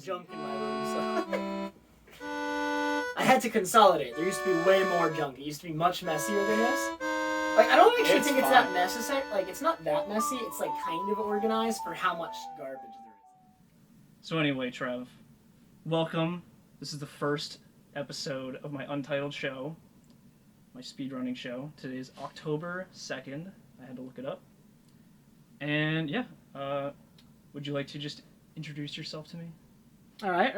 junk in my room, so... I had to consolidate. There used to be way more junk. It used to be much messier than this. Like, I don't actually think it's that necessary. Like, it's not that messy. It's, like, kind of organized for how much garbage there is. So anyway, Trev, welcome. This is the first episode of my Untitled show, my speedrunning show. Today is October 2nd. I had to look it up. And, yeah, would you like to just introduce yourself to me? Alright.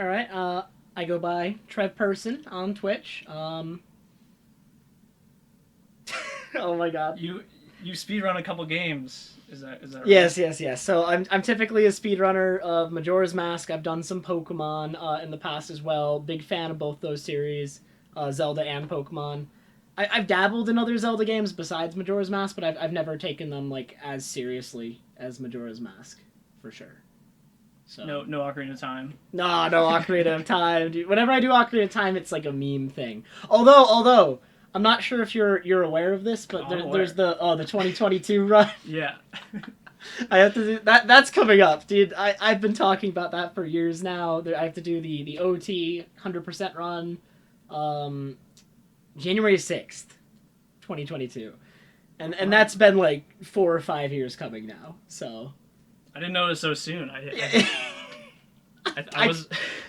I go by TrevPerson on Twitch. Oh my god. You speedrun a couple games. Is that right? Yes. So I'm typically a speedrunner of Majora's Mask. I've done some Pokemon in the past as well. Big fan of both those series, Zelda and Pokemon. I've dabbled in other Zelda games besides Majora's Mask, but I've never taken them like as seriously as Majora's Mask, for sure. So No Ocarina of Time. No Ocarina of Time, dude. Whenever I do Ocarina of Time, it's like a meme thing. Although I'm not sure if you're aware of this, but there's the 2022 run. Yeah. I have to do that. That's coming up, dude. I've been talking about that for years now. I have to do the OT 100% run, January 6th, 2022, and that's been like 4 or 5 years coming now. So I didn't know it was so soon.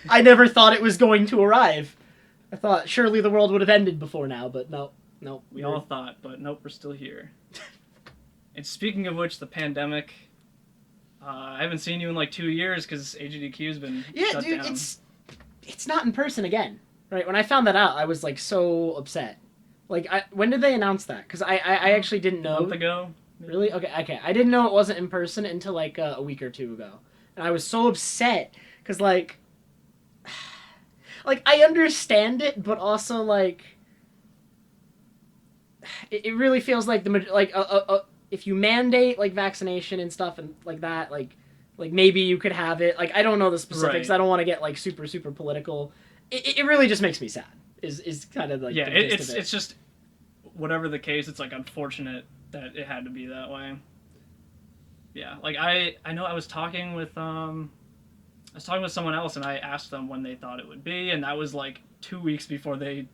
I never thought it was going to arrive. I thought surely the world would have ended before now, but no. We all thought, but nope, we're still here. And speaking of which, the pandemic, I haven't seen you in like 2 years because AGDQ has been shut down. It's not in person again. Right, when I found that out, I was like so upset. Like, when did they announce that? Because I actually didn't know. A month ago. Maybe. Really? Okay. I didn't know it wasn't in person until like a week or two ago, and I was so upset because like I understand it, but also like it really feels like if you mandate like vaccination and stuff and like that, like maybe you could have it. Like, I don't know the specifics. Right. I don't want to get like super political. It really just makes me sad. Is kind of like the gist of it. It's just whatever the case. It's like unfortunate that it had to be that way. Yeah, like I know I was talking with someone else, and I asked them when they thought it would be, and that was like 2 weeks before they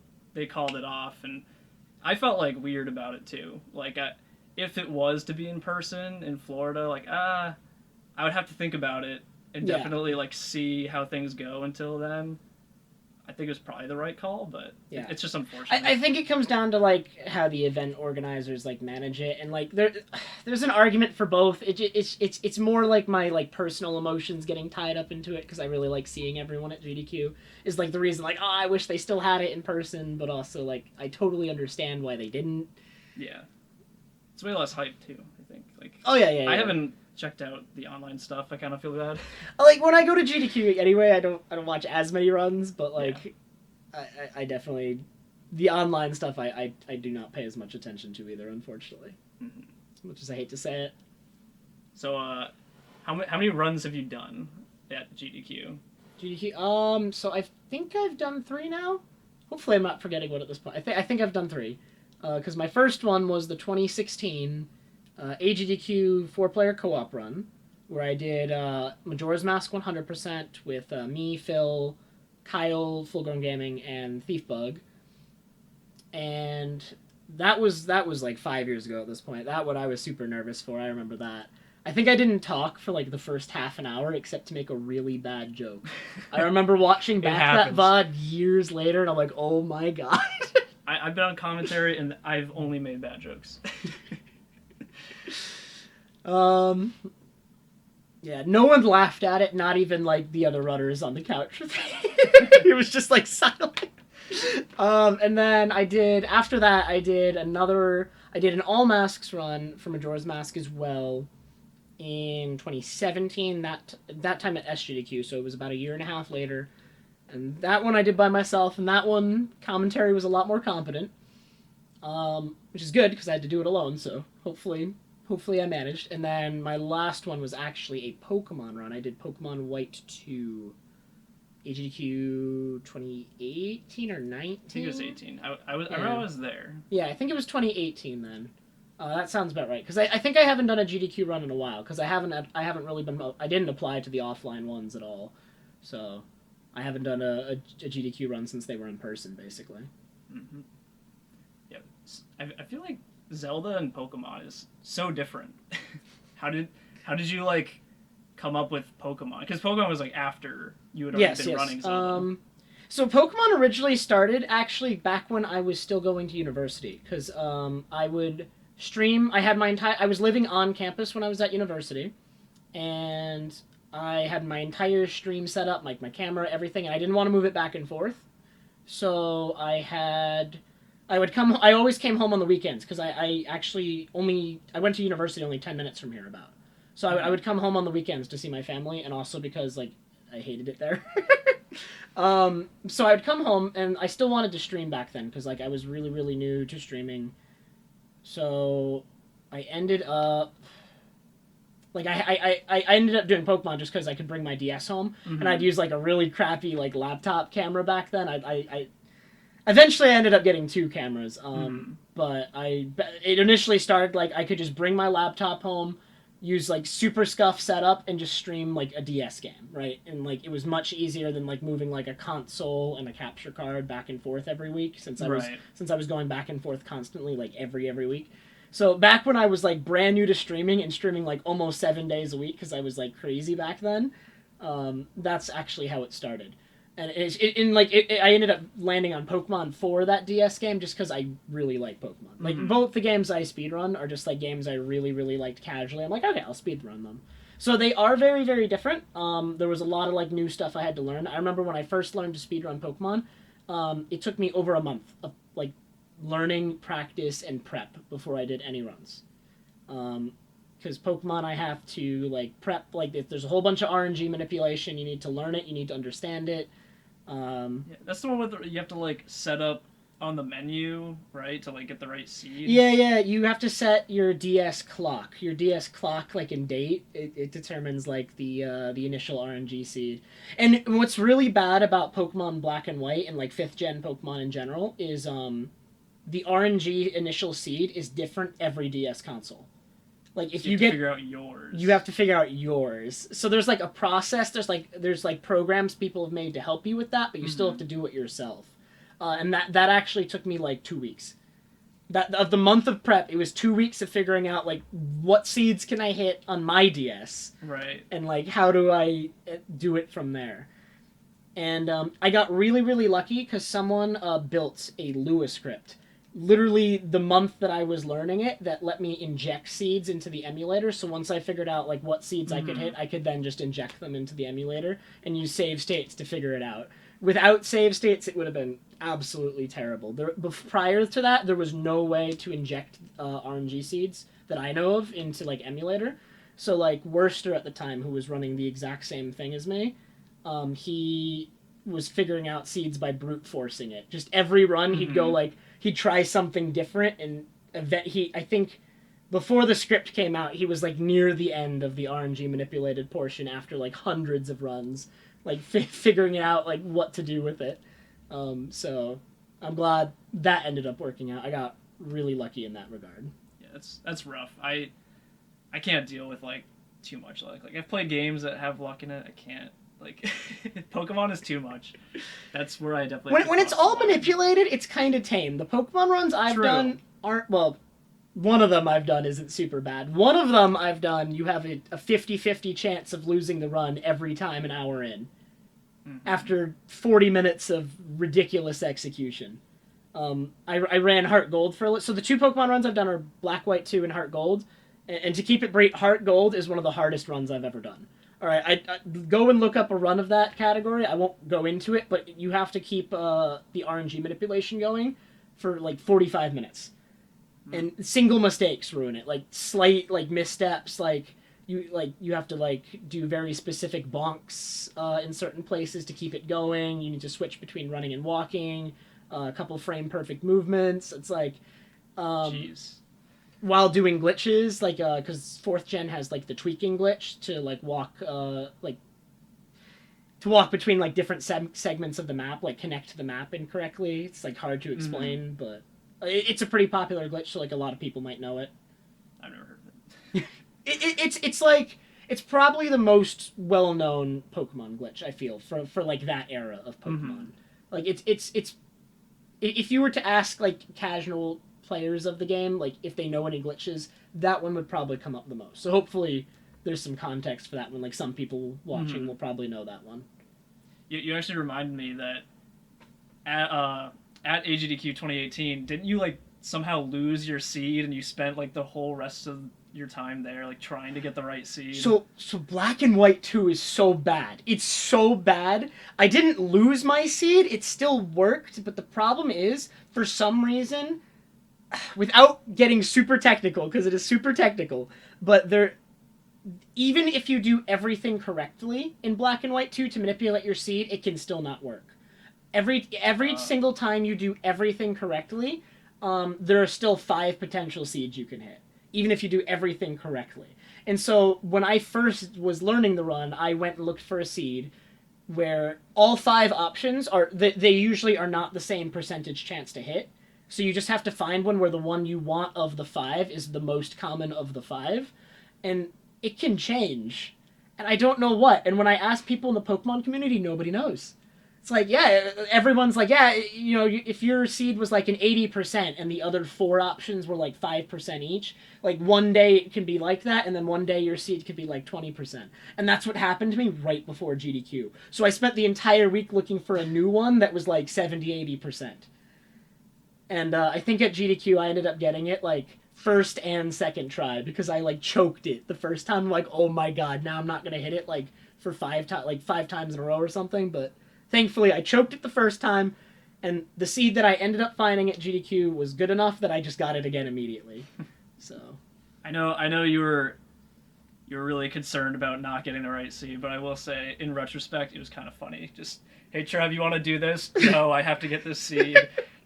called it off, and I felt like weird about it too. Like if it was to be in person in Florida, like I would have to think about it and definitely like see how things go until then. I think it was probably the right call, but it's just unfortunate. I think it comes down to like how the event organizers like manage it, and like there's an argument for both. It's more like my like personal emotions getting tied up into it because I really like seeing everyone at GDQ is like the reason. Like, I wish they still had it in person, but also like I totally understand why they didn't. Yeah, it's way less hype too. I think like. Oh yeah. I haven't checked out the online stuff. I kind of feel bad. Like, when I go to GDQ anyway, I don't watch as many runs, but like I definitely the online stuff I do not pay as much attention to either, unfortunately. Mm-hmm. As much as I hate to say it. So how many runs have you done at GDQ? So I think I've done 3 now. Hopefully I'm not forgetting one at this point. I think I've done 3. Cuz my first one was the 2016 AGDQ 4-player co-op run, where I did Majora's Mask 100% with me, Phil, Kyle, Full Grown Gaming, and Thiefbug. And that was like 5 years ago at this point. That one I was super nervous for. I remember that. I think I didn't talk for like the first half an hour except to make a really bad joke. I remember watching back that VOD years later, and I'm like, oh my god. I've been on commentary, and I've only made bad jokes. Yeah, no one laughed at it, not even like the other runners on the couch. It was just like silent. And then after that I did an all masks run for Majora's Mask as well in 2017, that time at SGDQ, so it was about a year and a half later. And that one I did by myself, and that one commentary was a lot more competent. Which is good because I had to do it alone, so hopefully I managed. And then my last one was actually a Pokemon run. I did Pokemon White 2, AGDQ 2018 or 19? I think it was 18. I remember I was there. Yeah, I think it was 2018 then. That sounds about right. Because I think I haven't done a GDQ run in a while. Because I didn't apply to the offline ones at all. So I haven't done a GDQ run since they were in person, basically. Mm-hmm. Yeah, I feel like Zelda and Pokemon is so different. how did you like come up with Pokemon? Because Pokemon was like after you had already been running Zelda. So Pokemon originally started actually back when I was still going to university, because I would stream. I was living on campus when I was at university, and I had my entire stream set up, like my camera, everything, and I didn't want to move it back and forth. So I always came home on the weekends, because I went to university only 10 minutes from here about. So I would come home on the weekends to see my family, and also because like I hated it there. So I would come home, and I still wanted to stream back then, because like I was really, really new to streaming. So I ended up I ended up doing Pokemon just because I could bring my DS home, and I'd use like a really crappy like laptop camera back then. I eventually ended up getting 2 cameras, but it initially started like I could just bring my laptop home, use like super scuff setup, and just stream like a DS game, right? And like it was much easier than like moving like a console and a capture card back and forth every week, since I was going back and forth constantly like every week. So back when I was like brand new to streaming and streaming like almost 7 days a week, because I was like crazy back then, that's actually how it started. And I ended up landing on Pokemon for that DS game just because I really like Pokemon. Like, both the games I speedrun are just, like, games I really, really liked casually. I'm like, okay, I'll speedrun them. So they are very, very different. There was a lot of, like, new stuff I had to learn. I remember when I first learned to speedrun Pokemon, it took me over a month of, like, learning, practice, and prep before I did any runs. Because Pokemon, I have to, like, prep, like, if there's a whole bunch of RNG manipulation, you need to learn it, you need to understand it. Yeah, that's the one with you have to like set up on the menu, right, to like get the right seed. Yeah. You have to set your DS clock. Your DS clock, like in date, it determines like the initial RNG seed. And what's really bad about Pokemon Black and White and like 5th gen Pokemon in general is the RNG initial seed is different every DS console. Like if so you have to figure out yours. You have to figure out yours. So there's like a process. There's like programs people have made to help you with that, but you still have to do it yourself. And that actually took me like 2 weeks. That of the month of prep, it was 2 weeks of figuring out like what seeds can I hit on my DS, right? And like how do I do it from there. And I got really, really lucky because someone built a Lua script. Literally the month that I was learning it, that let me inject seeds into the emulator. So once I figured out like what seeds I could hit, I could then just inject them into the emulator and use save states to figure it out. Without save states, it would have been absolutely terrible. Prior to that, there was no way to inject RNG seeds that I know of into like emulator. So like Worcester at the time, who was running the exact same thing as me, he was figuring out seeds by brute forcing it. Just every run, he'd go like, he'd try something different, and I think before the script came out, he was like near the end of the RNG manipulated portion after like hundreds of runs, like figuring out like what to do with it. So I'm glad that ended up working out. I got really lucky in that regard. Yeah, that's rough. I can't deal with like too much luck. Like I've played games that have luck in it. I can't. Like, Pokemon is too much. That's where I definitely... When it's all manipulated, it's kind of tame. The Pokemon runs I've done aren't... Well, one of them I've done isn't super bad. One of them I've done, you have a 50-50 chance of losing the run every time an hour in. After 40 minutes of ridiculous execution. I ran Heart Gold for a little... So the 2 Pokemon runs I've done are Black, White 2 and Heart Gold. And to keep it brief, Heart Gold is one of the hardest runs I've ever done. All right, I go and look up a run of that category. I won't go into it, but you have to keep the RNG manipulation going for like 45 minutes. And single mistakes ruin it. Like slight like missteps, like you have to like do very specific bonks in certain places to keep it going. You need to switch between running and walking, a couple frame perfect movements. It's like jeez. While doing glitches, like, because 4th gen has, like, the tweaking glitch to, like, walk between, like, different segments of the map, like, connect to the map incorrectly. It's, like, hard to explain, but it's a pretty popular glitch, so, like, a lot of people might know it. I've never heard of it. It's like, It's probably the most well-known Pokemon glitch, I feel, for like that era of Pokemon. Like it's if you were to ask like casual players of the game, like if they know any glitches, that one would probably come up the most. So hopefully there's some context for that one. Like some people watching will probably know that one. You actually reminded me that at AGDQ 2018, didn't you like somehow lose your seed and you spent like the whole rest of your time there like trying to get the right seed? So Black and White 2 is so bad. It's so bad. I didn't lose my seed. It still worked, but the problem is, for some reason, without getting super technical, because it is super technical, but even if you do everything correctly in Black and White 2 to manipulate your seed, it can still not work. Every single time you do everything correctly, there are still 5 potential seeds you can hit, even if you do everything correctly. And so when I first was learning the run, I went and looked for a seed where all 5 options they usually are not the same percentage chance to hit. So you just have to find one where the one you want of the 5 is the most common of the 5. And it can change. And I don't know what. And when I ask people in the Pokemon community, nobody knows. It's like, yeah, everyone's like, yeah, you know, if your seed was like an 80% and the other 4 options were like 5% each, like one day it can be like that, and then one day your seed could be like 20%. And that's what happened to me right before GDQ. So I spent the entire week looking for a new one that was like 70-80%. And I think at GDQ I ended up getting it like first and second try because I like choked it the first time. I'm like, oh my god, now I'm not gonna hit it like for 5 times in a row or something. But thankfully I choked it the first time, and the seed that I ended up finding at GDQ was good enough that I just got it again immediately. So I know you were really concerned about not getting the right seed, but I will say in retrospect it was kind of funny. Just, hey Trev, you want to do this? No, I have to get this seed.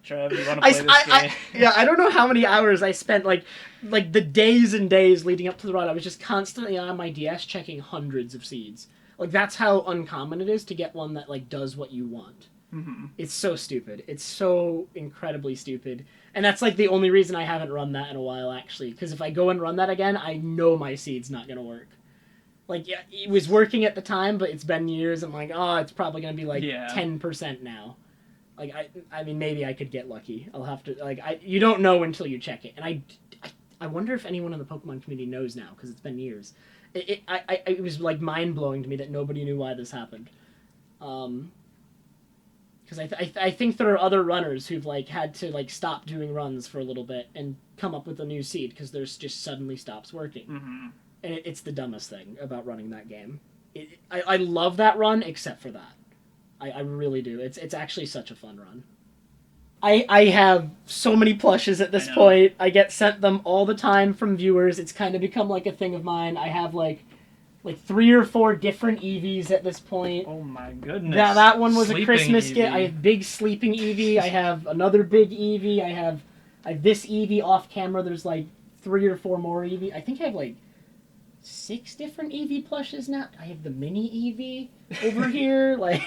Trev, you want to play this game? Yeah, I don't know how many hours I spent, like the days and days leading up to the run. I was just constantly on my DS checking hundreds of seeds. Like, that's how uncommon it is to get one that, like, does what you want. Mm-hmm. It's so stupid. It's so incredibly stupid. And that's, like, the only reason I haven't run that in a while, actually. Because if I go and run that again, I know my seed's not going to work. Like, yeah, it was working at the time, but it's been years. I'm like, oh, it's probably going to be, like, 10% now. Like, I mean, maybe I could get lucky. I'll have to, like, you don't know until you check it. And I wonder if anyone in the Pokemon community knows now, because it's been years. It was, like, mind-blowing to me that nobody knew why this happened. Because I think there are other runners who've, like, had to, like, stop doing runs for a little bit and come up with a new seed, because theirs just suddenly stops working. Mm-hmm. And it's the dumbest thing about running that game. I love that run, except for that. I really do. It's actually such a fun run. I have so many plushes at this point. I get sent them all the time from viewers. It's kind of become like a thing of mine. I have like 3 or 4 different Eevees at this point. Oh my goodness. That one was Sleeping a Christmas Eevee. gift. I have big sleeping Eevee. I have another big Eevee. I have this Eevee off camera. There's like 3 or 4 more Eevee. I think I have like 6 different Eevee plushes now. I have the mini Eevee over here. Like...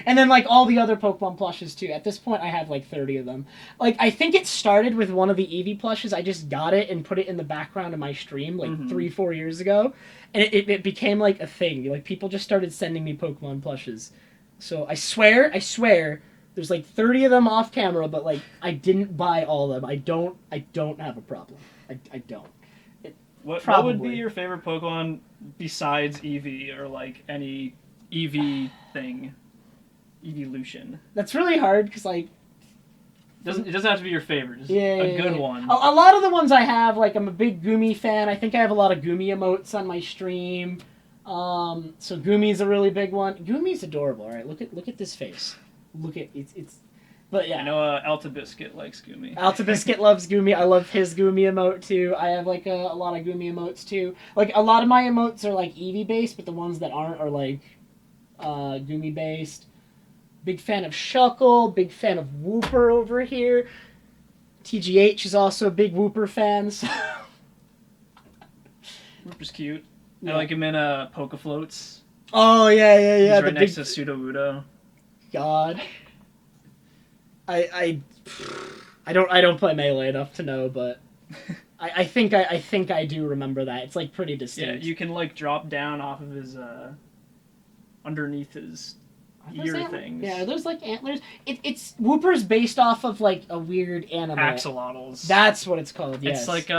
And then, like, all the other Pokemon plushes, too. At this point, I have, like, 30 of them. Like, I think it started with one of the Eevee plushes. I just got it and put it in the background of my stream, like, 3-4 years ago. And it became, like, a thing. Like, people just started sending me Pokemon plushes. So, I swear, there's, like, 30 of them off camera, but, like, I didn't buy all of them. I don't have a problem. I don't. What would be your favorite Pokemon besides Eevee, or, like, any Eevee thing? Evolution. That's really hard because, like, it doesn't have to be your favorite. Just a good one. A lot of the ones I have, like, I'm a big Goomy fan. I think I have a lot of Goomy emotes on my stream. So Goomy's a really big one. Goomy's adorable. All right, look at this face. Look at it's. But yeah, I know Alta Biscuit likes Goomy. Alta Biscuit loves Goomy. I love his Goomy emote too. I have like a lot of Goomy emotes too. Like a lot of my emotes are like Eevee based, but the ones that aren't are like Goomy based. Big fan of Shuckle, big fan of Wooper over here. TGH is also a big Wooper fan. So. Wooper's cute. Yeah. I like him in Pokefloats. Oh, yeah. He's right next to Sudowoodo. God. I don't play Melee enough to know, but I think I do remember that. It's like pretty Yeah, distinct. you can like drop down off of his underneath his Are those ear antler- things. Yeah, are those like antlers? It's Whooper's based off of like a weird animal. Axolotls. That's what it's called. Yes. It's like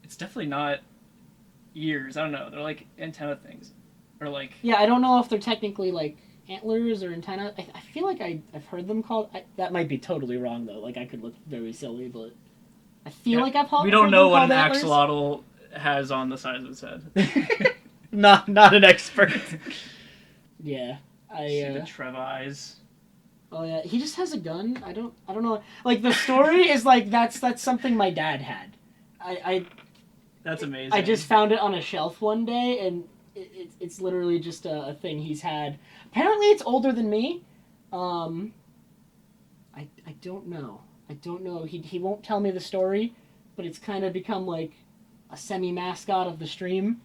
it's definitely not ears. I don't know. They're like antenna things, or like. Yeah, I don't know if they're technically like antlers or antenna. I feel like I've heard them called. That might be totally wrong though. Like I could look very silly, but I feel like I've heard. We don't know what an antlers. axolotl has on the side of its head. not an expert. Yeah, See the Trev eyes. Oh yeah, he just has a gun. I don't know. Like the story is like that's something my dad had. That's amazing. I just found it on a shelf one day, and it's literally just a thing he's had. Apparently, it's older than me. I don't know. I don't know. He won't tell me the story, but it's kind of become like a semi-mascot of the stream.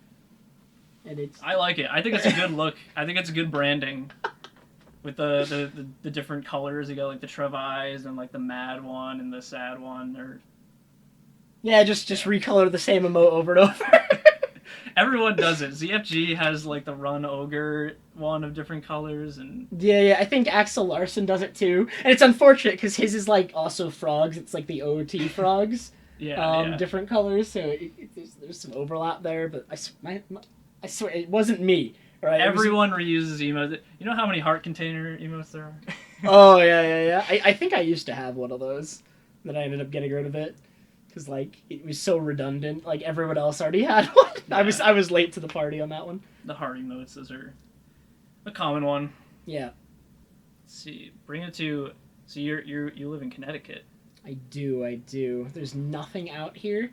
And it's. I like it. I think it's a good look. I think it's good branding. With the different colors, you got like the Trev eyes and like the mad one and the sad one. Or Yeah, just recolor the same emote over and over. everyone does it. ZFG has like the Run Ogre one of different colors, and yeah. I think Axel Larson does it too, and it's unfortunate because his is like also frogs. It's like the OT frogs. yeah. Different colors, so there's some overlap there. But I swear it wasn't me. Right? Everyone reuses emotes. You know how many heart container emotes there are? Oh yeah. I think I used to have one of those, then I ended up getting rid of it because like it was so redundant. Like everyone else already had one. Yeah. I was late to the party on that one. The heart emotes, those are a common one. Yeah. Let's see, bring it to. So you live in Connecticut. I do. There's nothing out here.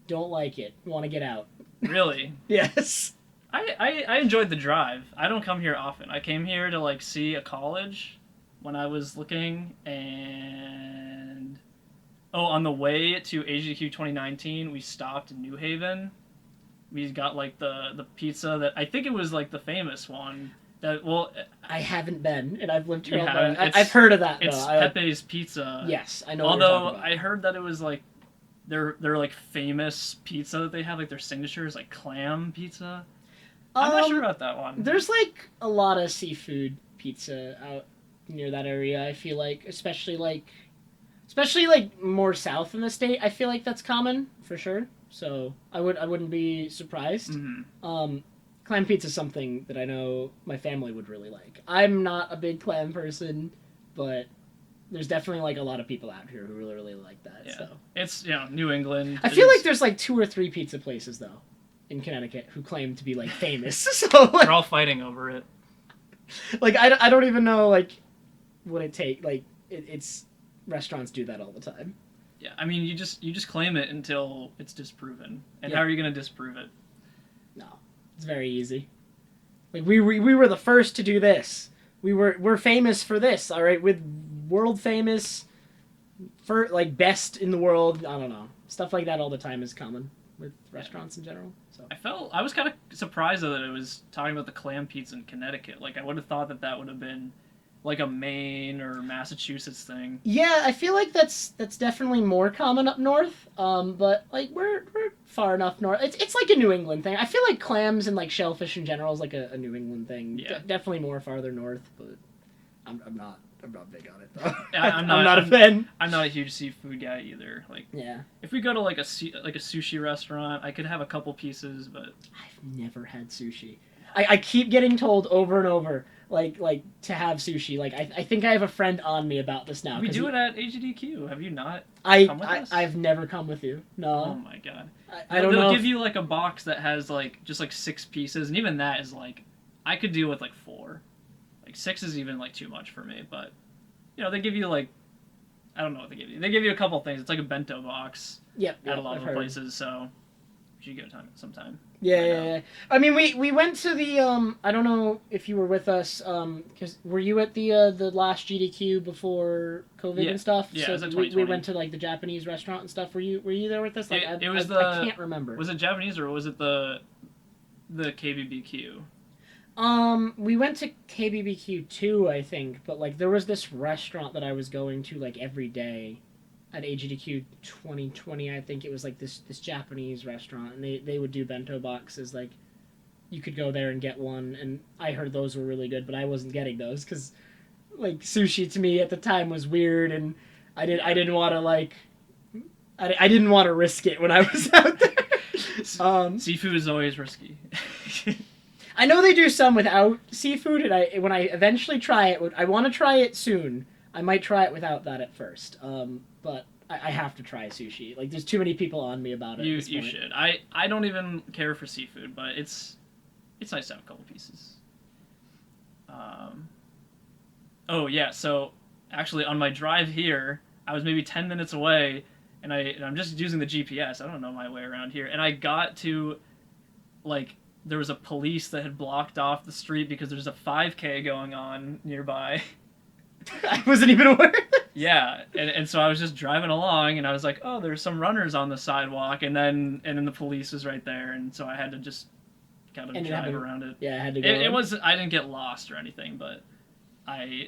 Don't like it. Want to get out. Really? Yes. I enjoyed the drive. I don't come here often. I came here to like see a college when I was looking, and on the way to AGDQ 2019, we stopped in New Haven. We got like the pizza that I think it was like the famous one. I haven't been, and I've lived here. You all haven't? my life. I've heard of that. It's though. Pepe's Pizza. Yes, I know. What you're Although talking about. I heard that it was like their like famous pizza that they have, like their signature is like clam pizza. I'm not sure about that one. There's like a lot of seafood pizza out near that area. I feel like, especially like more south in the state. I feel like that's common for sure. So I wouldn't be surprised. Mm-hmm. Clam pizza is something that I know my family would really like. I'm not a big clam person, but there's definitely like a lot of people out here who really like that. Yeah. So It's New England. I feel like there's like 2 or 3 pizza places though in Connecticut who claim to be like famous. So like, they're all fighting over it. Like I don't even know like what it take. Like it's restaurants do that all the time. Yeah, I mean you just claim it until it's disproven. And Yeah. how are you going to disprove it? No, it's very easy. Like we were the first to do this. We're famous for this. All right, with world famous for like best in the world. I don't know, stuff like that all the time is common with restaurants in general. So I was kind of surprised though that it was talking about the clam pizza in Connecticut. Like I would have thought that would have been like a Maine or Massachusetts thing. yeah, I feel like that's definitely more common up north. But like we're far enough north. It's like a New England thing. I feel like clams and like shellfish in general is like a New England thing. Yeah. Definitely more farther north, but I'm not big on it though. Yeah, I'm not a fan. I'm not a huge seafood guy either. Like Yeah. if we go to like a sushi restaurant, I could have a couple pieces, but I've never had sushi. I keep getting told over and over, like to have sushi. Like I think I have a friend on me about this now. we do it at AGDQ. Have you not? Come with us? I've never come with you. Oh No. my god. I don't know. They'll if- give you like a box that has like just like 6 pieces, and even that is like I could deal with like 4. Like 6 is even like too much for me, but they give you like I don't know what they give you. They give you a couple things. It's like a bento box Yep, at a lot I've of heard. places, so you should go sometime. Yeah. I mean, we went to the I don't know if you were with us because were you at the last GDQ before COVID and stuff? Yeah, so it was at we 2020. went to like the Japanese restaurant and stuff. Were you there with us? Like It was I can't remember. Was it Japanese or was it the KBBQ? We went to KBBQ 2, I think, but like there was this restaurant that I was going to like every day. at AGDQ 2020, I think it was like this Japanese restaurant, and they would do bento boxes. Like, you could go there and get one, and I heard those were really good, but I wasn't getting those because, like, sushi to me at the time was weird, and I didn't want to like, I didn't want to risk it when I was out there. Seafood is always risky. I know they do some without seafood, and when I eventually try it, I want to try it soon. I might try it without that at first, but I have to try sushi. Like, there's too many people on me about it. You should. I don't even care for seafood, but it's nice to have a couple pieces. Oh yeah, so actually on my drive here, I was maybe 10 minutes away, and I'm just using the GPS. I don't know my way around here, and I got to, like, there was a police that had blocked off the street because there's a 5K going on nearby. I wasn't even aware. Yeah, and so I was just driving along, and I was like, oh, there's some runners on the sidewalk, and then the police was right there, and so I had to just kind of drive around it. Yeah, I had to go. It was, I didn't get lost or anything, but I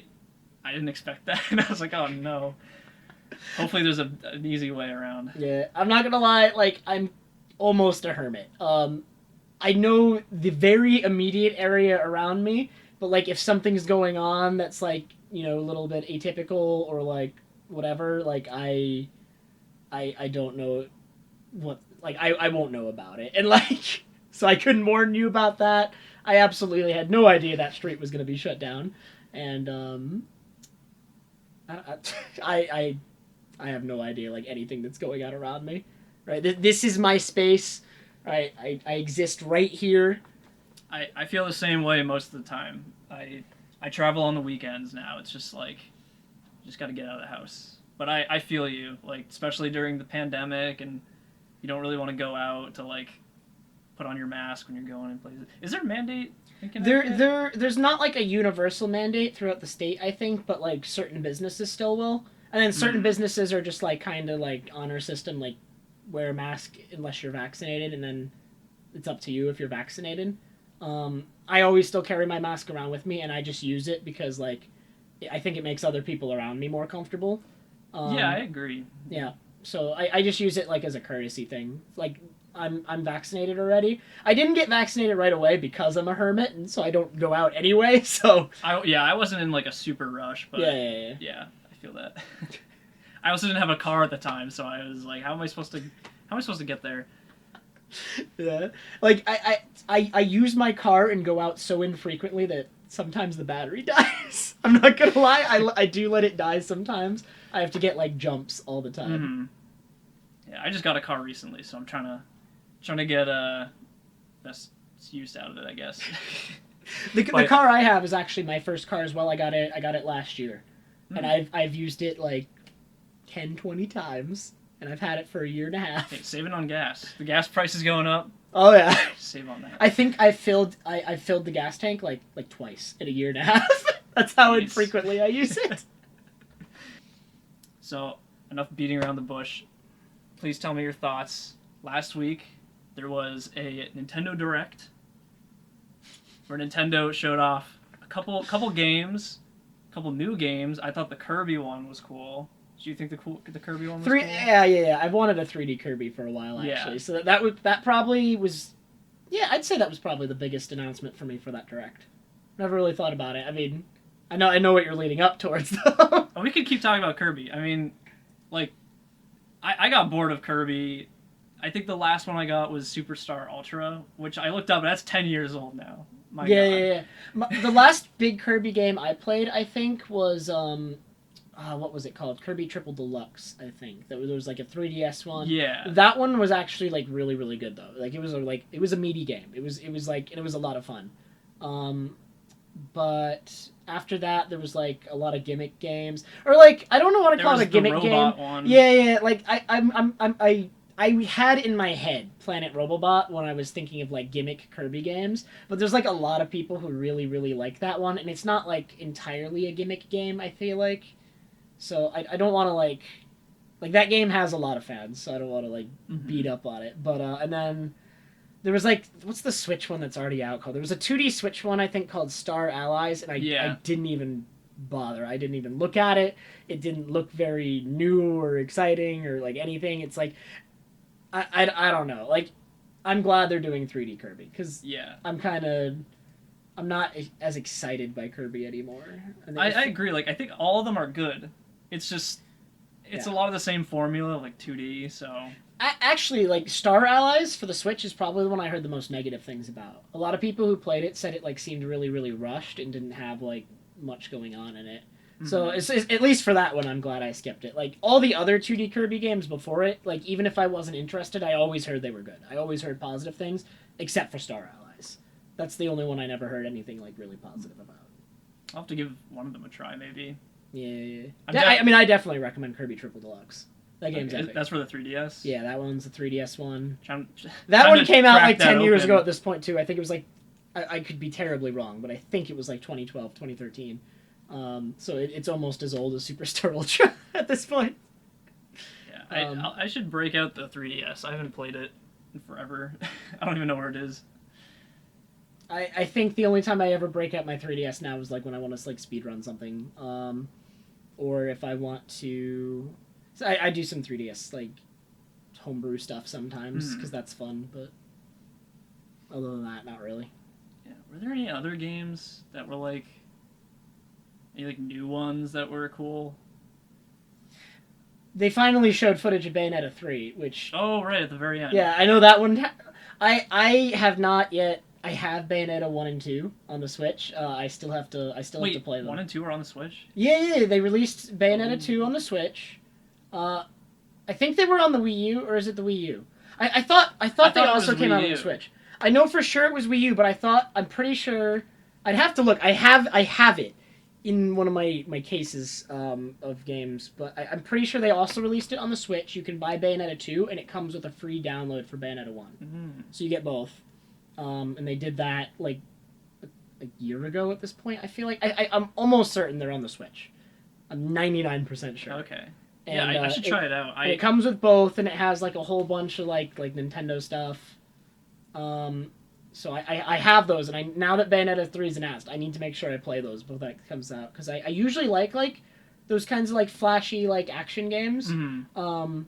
didn't expect that, and I was like, oh no. Hopefully there's an easy way around. Yeah, I'm not gonna lie, like, I'm almost a hermit. I know the very immediate area around me, but, like, if something's going on that's, like, you know, a little bit atypical or, like, whatever, like, I don't know what, like, I won't know about it. And, like, so I couldn't warn you about that. I absolutely had no idea that street was going to be shut down. And, I have no idea, like, anything that's going on around me, right? This is my space, right? I exist right here. I feel the same way most of the time. I travel on the weekends now. It's just like, just got to get out of the house. But I feel you, like, especially during the pandemic, and you don't really want to go out to, like, put on your mask when you're going in places. Is there a mandate in Connecticut? There's not, like, a universal mandate throughout the state, I think, but, like, certain businesses still will. And then certain businesses are just, like, kind of, like, honor system, like, wear a mask unless you're vaccinated, and then it's up to you if you're vaccinated. I always still carry my mask around with me, and I just use it because, like, I think it makes other people around me more comfortable. Yeah, I agree. Yeah, so I just use it, like, as a courtesy thing. Like, I'm vaccinated already. I didn't get vaccinated right away because I'm a hermit, and so I don't go out anyway, so... I wasn't in, like, a super rush, but... Yeah, I feel that. I also didn't have a car at the time, so I was like, how am I supposed to get there? Yeah, like, I use my car and go out so infrequently that sometimes the battery dies. I'm not gonna lie, I do let it die sometimes. I have to get, like, jumps all the time. Mm-hmm. Yeah, I just got a car recently, so I'm trying to get best use out of it, I guess. The car I have is actually my first car as well. I got it last year, and I've used it like 10-20 times. And I've had it for a year and a half. Hey, saving on gas. The gas price is going up. Oh yeah. Save on that. I think I filled the gas tank like twice in a year and a half. That's how infrequently I use it. So, enough beating around the bush. Please tell me your thoughts. Last week there was a Nintendo Direct where Nintendo showed off a couple games, a couple new games. I thought the Kirby one was cool. Do you think the Kirby one was cool? Yeah. I've wanted a 3D Kirby for a while, actually. Yeah. So that probably was... Yeah, I'd say that was probably the biggest announcement for me for that Direct. Never really thought about it. I mean, I know what you're leading up towards, though. We could keep talking about Kirby. I mean, like, I got bored of Kirby. I think the last one I got was Superstar Ultra, which I looked up, and that's 10 years old now. My God. Yeah. The last big Kirby game I played, I think, was... what was it called? Kirby Triple Deluxe, I think. There was like a 3DS one. Yeah. That one was actually like really, really good though. Like it was a meaty game. It was like, and it was a lot of fun. But after that there was like a lot of gimmick games, or like I don't know what to call it, a gimmick game. One. Yeah. Like I had in my head Planet Robobot when I was thinking of like gimmick Kirby games, but there's like a lot of people who really, really like that one, and it's not like entirely a gimmick game, I feel like. So I don't want to like that game has a lot of fans, so I don't want to like beat up on it. But and then there was like, what's the Switch one that's already out called? There was a 2D Switch one I think called Star Allies, and I didn't even bother. I didn't even look at it. It didn't look very new or exciting or like anything. It's like I don't know. Like, I'm glad they're doing 3D Kirby because Yeah. I'm not as excited by Kirby anymore. I agree. Like, I think all of them are good. It's just, it's a lot of the same formula, like 2D, so... Actually, like, Star Allies for the Switch is probably the one I heard the most negative things about. A lot of people who played it said it, like, seemed really, really rushed and didn't have, like, much going on in it. Mm-hmm. So, it's, at least for that one, I'm glad I skipped it. Like, all the other 2D Kirby games before it, like, even if I wasn't interested, I always heard they were good. I always heard positive things, except for Star Allies. That's the only one I never heard anything, like, really positive about. I'll have to give one of them a try, maybe. Yeah. I mean, I definitely recommend Kirby Triple Deluxe. That game's epic. That's for the 3DS? Yeah, that one's the 3DS one. That one came out like 10 years ago at this point, too. I think it was like... I could be terribly wrong, but I think it was like 2012, 2013. So it's almost as old as Superstar Ultra at this point. Yeah, I should break out the 3DS. I haven't played it in forever. I don't even know where it is. I think the only time I ever break out my 3DS now is like when I want to like speedrun something. Or if I want to... So I do some 3DS, like, homebrew stuff sometimes, because that's fun, but other than that, not really. Yeah. Were there any other games that were, like, any, like, new ones that were cool? They finally showed footage of Bayonetta 3, which... Oh, right, at the very end. Yeah, I know that one. I have not yet... I have Bayonetta 1 and 2 on the Switch. I still have to play them. 1 and 2 are on the Switch? Yeah, they released Bayonetta 2 on the Switch. I think they were on the Wii U, or is it the Wii U? I thought they also came out on the Switch. I know for sure it was Wii U, but I'm pretty sure... I'd have to look. I have it in one of my cases of games, but I'm pretty sure they also released it on the Switch. You can buy Bayonetta 2, and it comes with a free download for Bayonetta 1. Mm-hmm. So you get both. And they did that, like, a year ago at this point, I feel like. I'm almost certain they're on the Switch. I'm 99% sure. Okay. And, yeah, I should try it out. It comes with both, and it has like a whole bunch of like Nintendo stuff. So I have those, and now that Bayonetta 3 is announced, I need to make sure I play those before that comes out, because I usually like those kinds of like flashy like action games. Mm-hmm.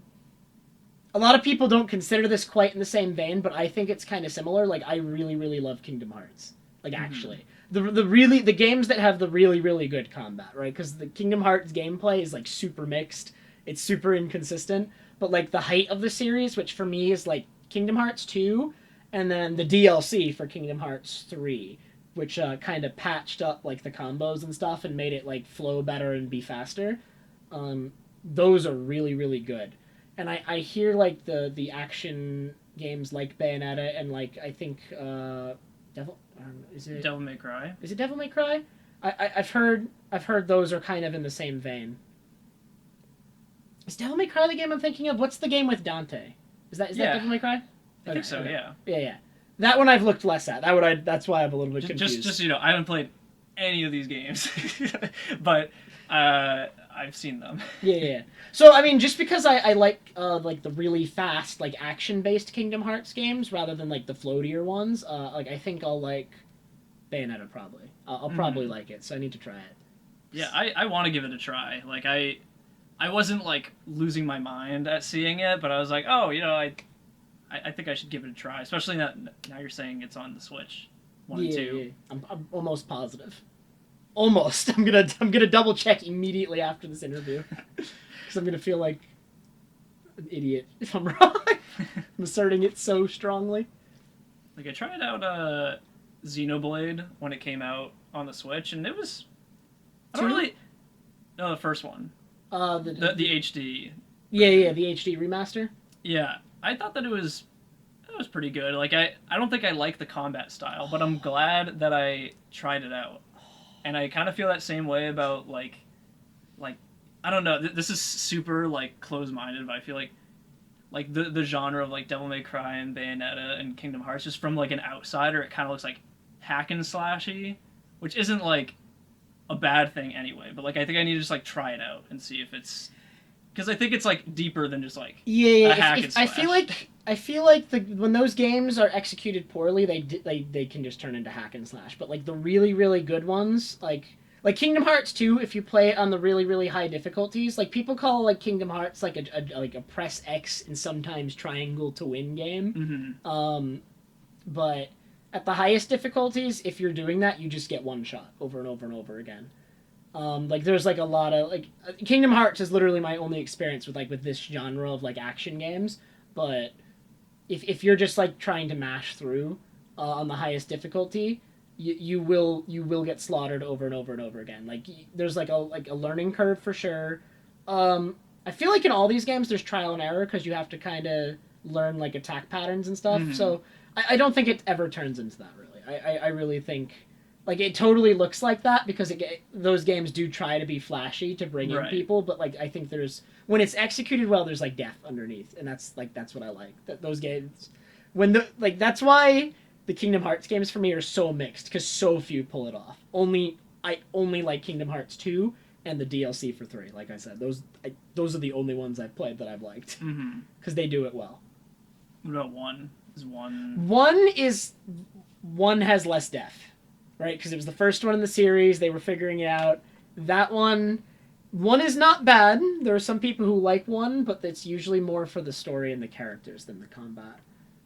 A lot of people don't consider this quite in the same vein, but I think it's kind of similar. Like, I really, really love Kingdom Hearts. Like, actually. The games that have the really, really good combat, right? Because the Kingdom Hearts gameplay is like super mixed. It's super inconsistent, but like the height of the series, which for me is like Kingdom Hearts 2, and then the DLC for Kingdom Hearts 3, which kind of patched up like the combos and stuff and made it like flow better and be faster. Those are really, really good. And I hear like the action games like Bayonetta and like I think Devil May Cry? Is it Devil May Cry? I've heard those are kind of in the same vein. Is Devil May Cry the game I'm thinking of? What's the game with Dante? Is that Devil May Cry? I think so, yeah. Yeah. That one I've looked less at. That's why I'm a little bit confused. Just you know, I haven't played any of these games, but I've seen them. Yeah. So I mean, just because I like the really fast like action based Kingdom Hearts games rather than like the floatier ones, like I think I'll like Bayonetta probably. I'll probably like it, so I need to try it. Yeah, I want to give it a try. Like I wasn't like losing my mind at seeing it, but I was like, oh, you know, I think I should give it a try, especially now you're saying it's on the Switch 1 and 2. Yeah. I'm almost positive. Almost. I'm gonna double check immediately after this interview because I'm gonna feel like an idiot if I'm wrong. I'm asserting it so strongly. Like I tried out Xenoblade when it came out on the Switch, and it was the first one. The HD. Yeah, the HD remaster. Yeah, I thought that it was pretty good. Like I don't think I like the combat style, but I'm glad that I tried it out. And I kind of feel that same way about like I don't know. This is super like close-minded, but I feel like the genre of like Devil May Cry and Bayonetta and Kingdom Hearts, just from like an outsider, it kind of looks like hack and slashy, which isn't like a bad thing anyway. But like I think I need to just like try it out and see if it's, because I think it's like deeper than just like a hack and slash. I feel like when those games are executed poorly, they can just turn into hack and slash. But like the really, really good ones, like Like Kingdom Hearts 2, if you play it on the really, really high difficulties, like people call like Kingdom Hearts like a press X and sometimes triangle to win game. But at the highest difficulties, if you're doing that, you just get one shot over and over and over again. Like there's like a lot of like Kingdom Hearts is literally my only experience with this genre of like action games. But if you're just like trying to mash through on the highest difficulty, you will get slaughtered over and over and over again. Like there's like a learning curve for sure. I feel like in all these games there's trial and error because you have to kind of learn like attack patterns and stuff. So I don't think it ever turns into that really. I really think like it totally looks like that because those games do try to be flashy to bring in people, but like I think there's when it's executed well, there's like depth underneath, and that's what I like. That those games that's why the Kingdom Hearts games for me are so mixed because so few pull it off. I only like Kingdom Hearts 2 and the DLC for 3. Like I said, those are the only ones I've played that I've liked because they do it well. What about 1? Is 1? 1 has less depth, right? Because it was the first one in the series. They were figuring it out. That one is not bad. There are some people who like 1, but it's usually more for the story and the characters than the combat.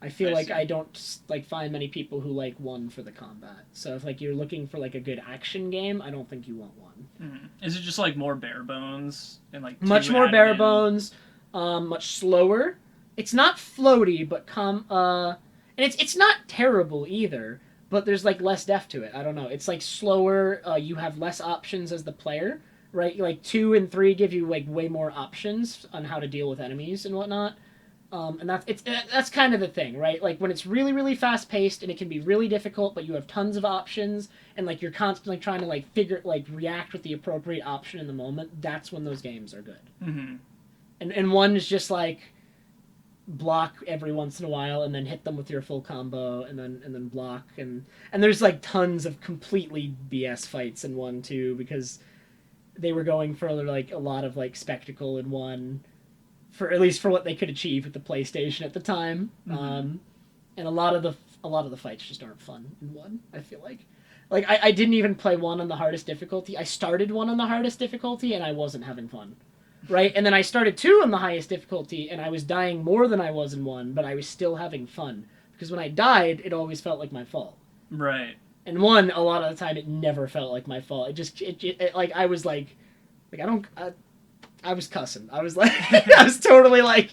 I feel like I don't like find many people who like 1 for the combat. So if like you're looking for like a good action game, I don't think you want 1. Is it just like more bare bones and like much more bare bones, much slower? It's not floaty, but and it's not terrible either. But there's like less depth to it. I don't know. It's like slower. You have less options as the player, right? Like 2 and 3 give you like way more options on how to deal with enemies and whatnot. And that's kind of the thing, right? Like when it's really, really fast paced and it can be really difficult, but you have tons of options and like you're constantly trying to like react with the appropriate option in the moment. That's when those games are good. And 1 is just like block every once in a while and then hit them with your full combo and then block and there's like tons of completely BS fights in 1 too because they were going for like a lot of like spectacle in 1. For at least for what they could achieve with the PlayStation at the time, and a lot of the fights just aren't fun in 1. I feel like I didn't even play 1 on the hardest difficulty. I started 1 on the hardest difficulty and I wasn't having fun, right? And then I started 2 on the highest difficulty and I was dying more than I was in 1, but I was still having fun because when I died, it always felt like my fault. Right. And 1, a lot of the time, it never felt like my fault. It like I was like I don't. I was cussing. I was like, I was totally like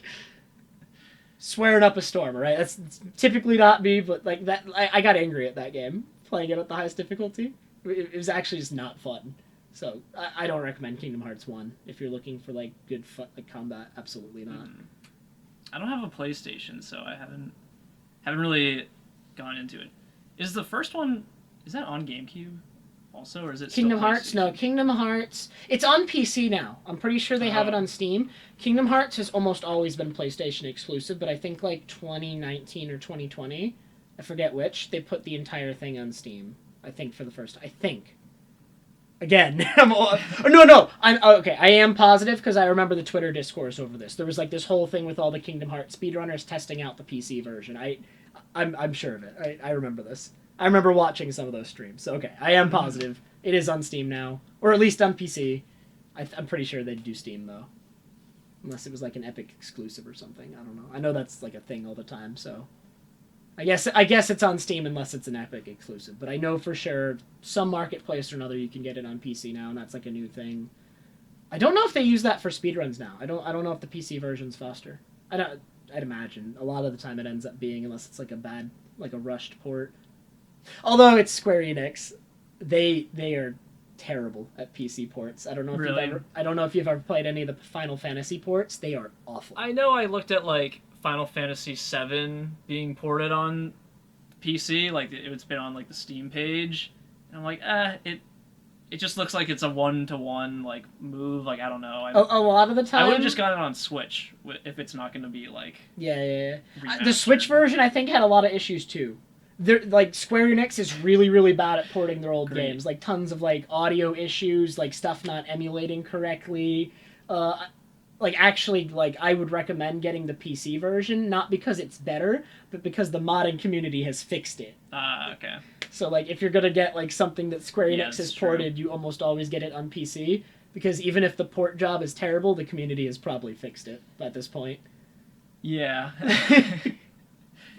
swearing up a storm, right? That's typically not me, but like that, I got angry at that game, playing it at the highest difficulty. It was actually just not fun. So I don't recommend Kingdom Hearts 1 if you're looking for like good combat. Absolutely not. I don't have a PlayStation, so I haven't really gone into it. Is the first one, is that on GameCube? Also, or is it Kingdom Hearts? No, Kingdom Hearts. It's on PC now. I'm pretty sure they have it on Steam. Kingdom Hearts has almost always been PlayStation exclusive, but I think like 2019 or 2020, I forget which, they put the entire thing on Steam. I think for the first time. I think. Again, no. I am positive because I remember the Twitter discourse over this. There was like this whole thing with all the Kingdom Hearts speedrunners testing out the PC version. I'm sure of it. I remember this. I remember watching some of those streams. So, okay, I am positive. It is on Steam now. Or at least on PC. I'm pretty sure they'd do Steam, though. Unless it was like an Epic exclusive or something. I don't know. I know that's like a thing all the time, so... I guess it's on Steam unless it's an Epic exclusive. But I know for sure some marketplace or another you can get it on PC now, and that's like a new thing. I don't know if they use that for speedruns now. I don't know if the PC version's faster. I'd imagine. A lot of the time it ends up being, unless it's like a bad, like a rushed port. Although it's Square Enix, they are terrible at PC ports. I don't know if you've ever played any of the Final Fantasy ports. They are awful. I know I looked at like Final Fantasy VII being ported on PC, like it's been on like the Steam page, and I'm like, it just looks like it's a 1-to-1 like move. Like I don't know. A lot of the time, I would have just got it on Switch if it's not going to be like. Yeah. The Switch version I think had a lot of issues too. They're, like, Square Enix is really, really bad at porting their old games. Like, tons of, like, audio issues, like, stuff not emulating correctly. Actually, like, I would recommend getting the PC version, not because it's better, but because the modding community has fixed it. Okay. So like if you're gonna get like something that Square Yeah, Enix has that's true. ported, you almost always get it on PC because even if the port job is terrible, the community has probably fixed it at this point. Yeah.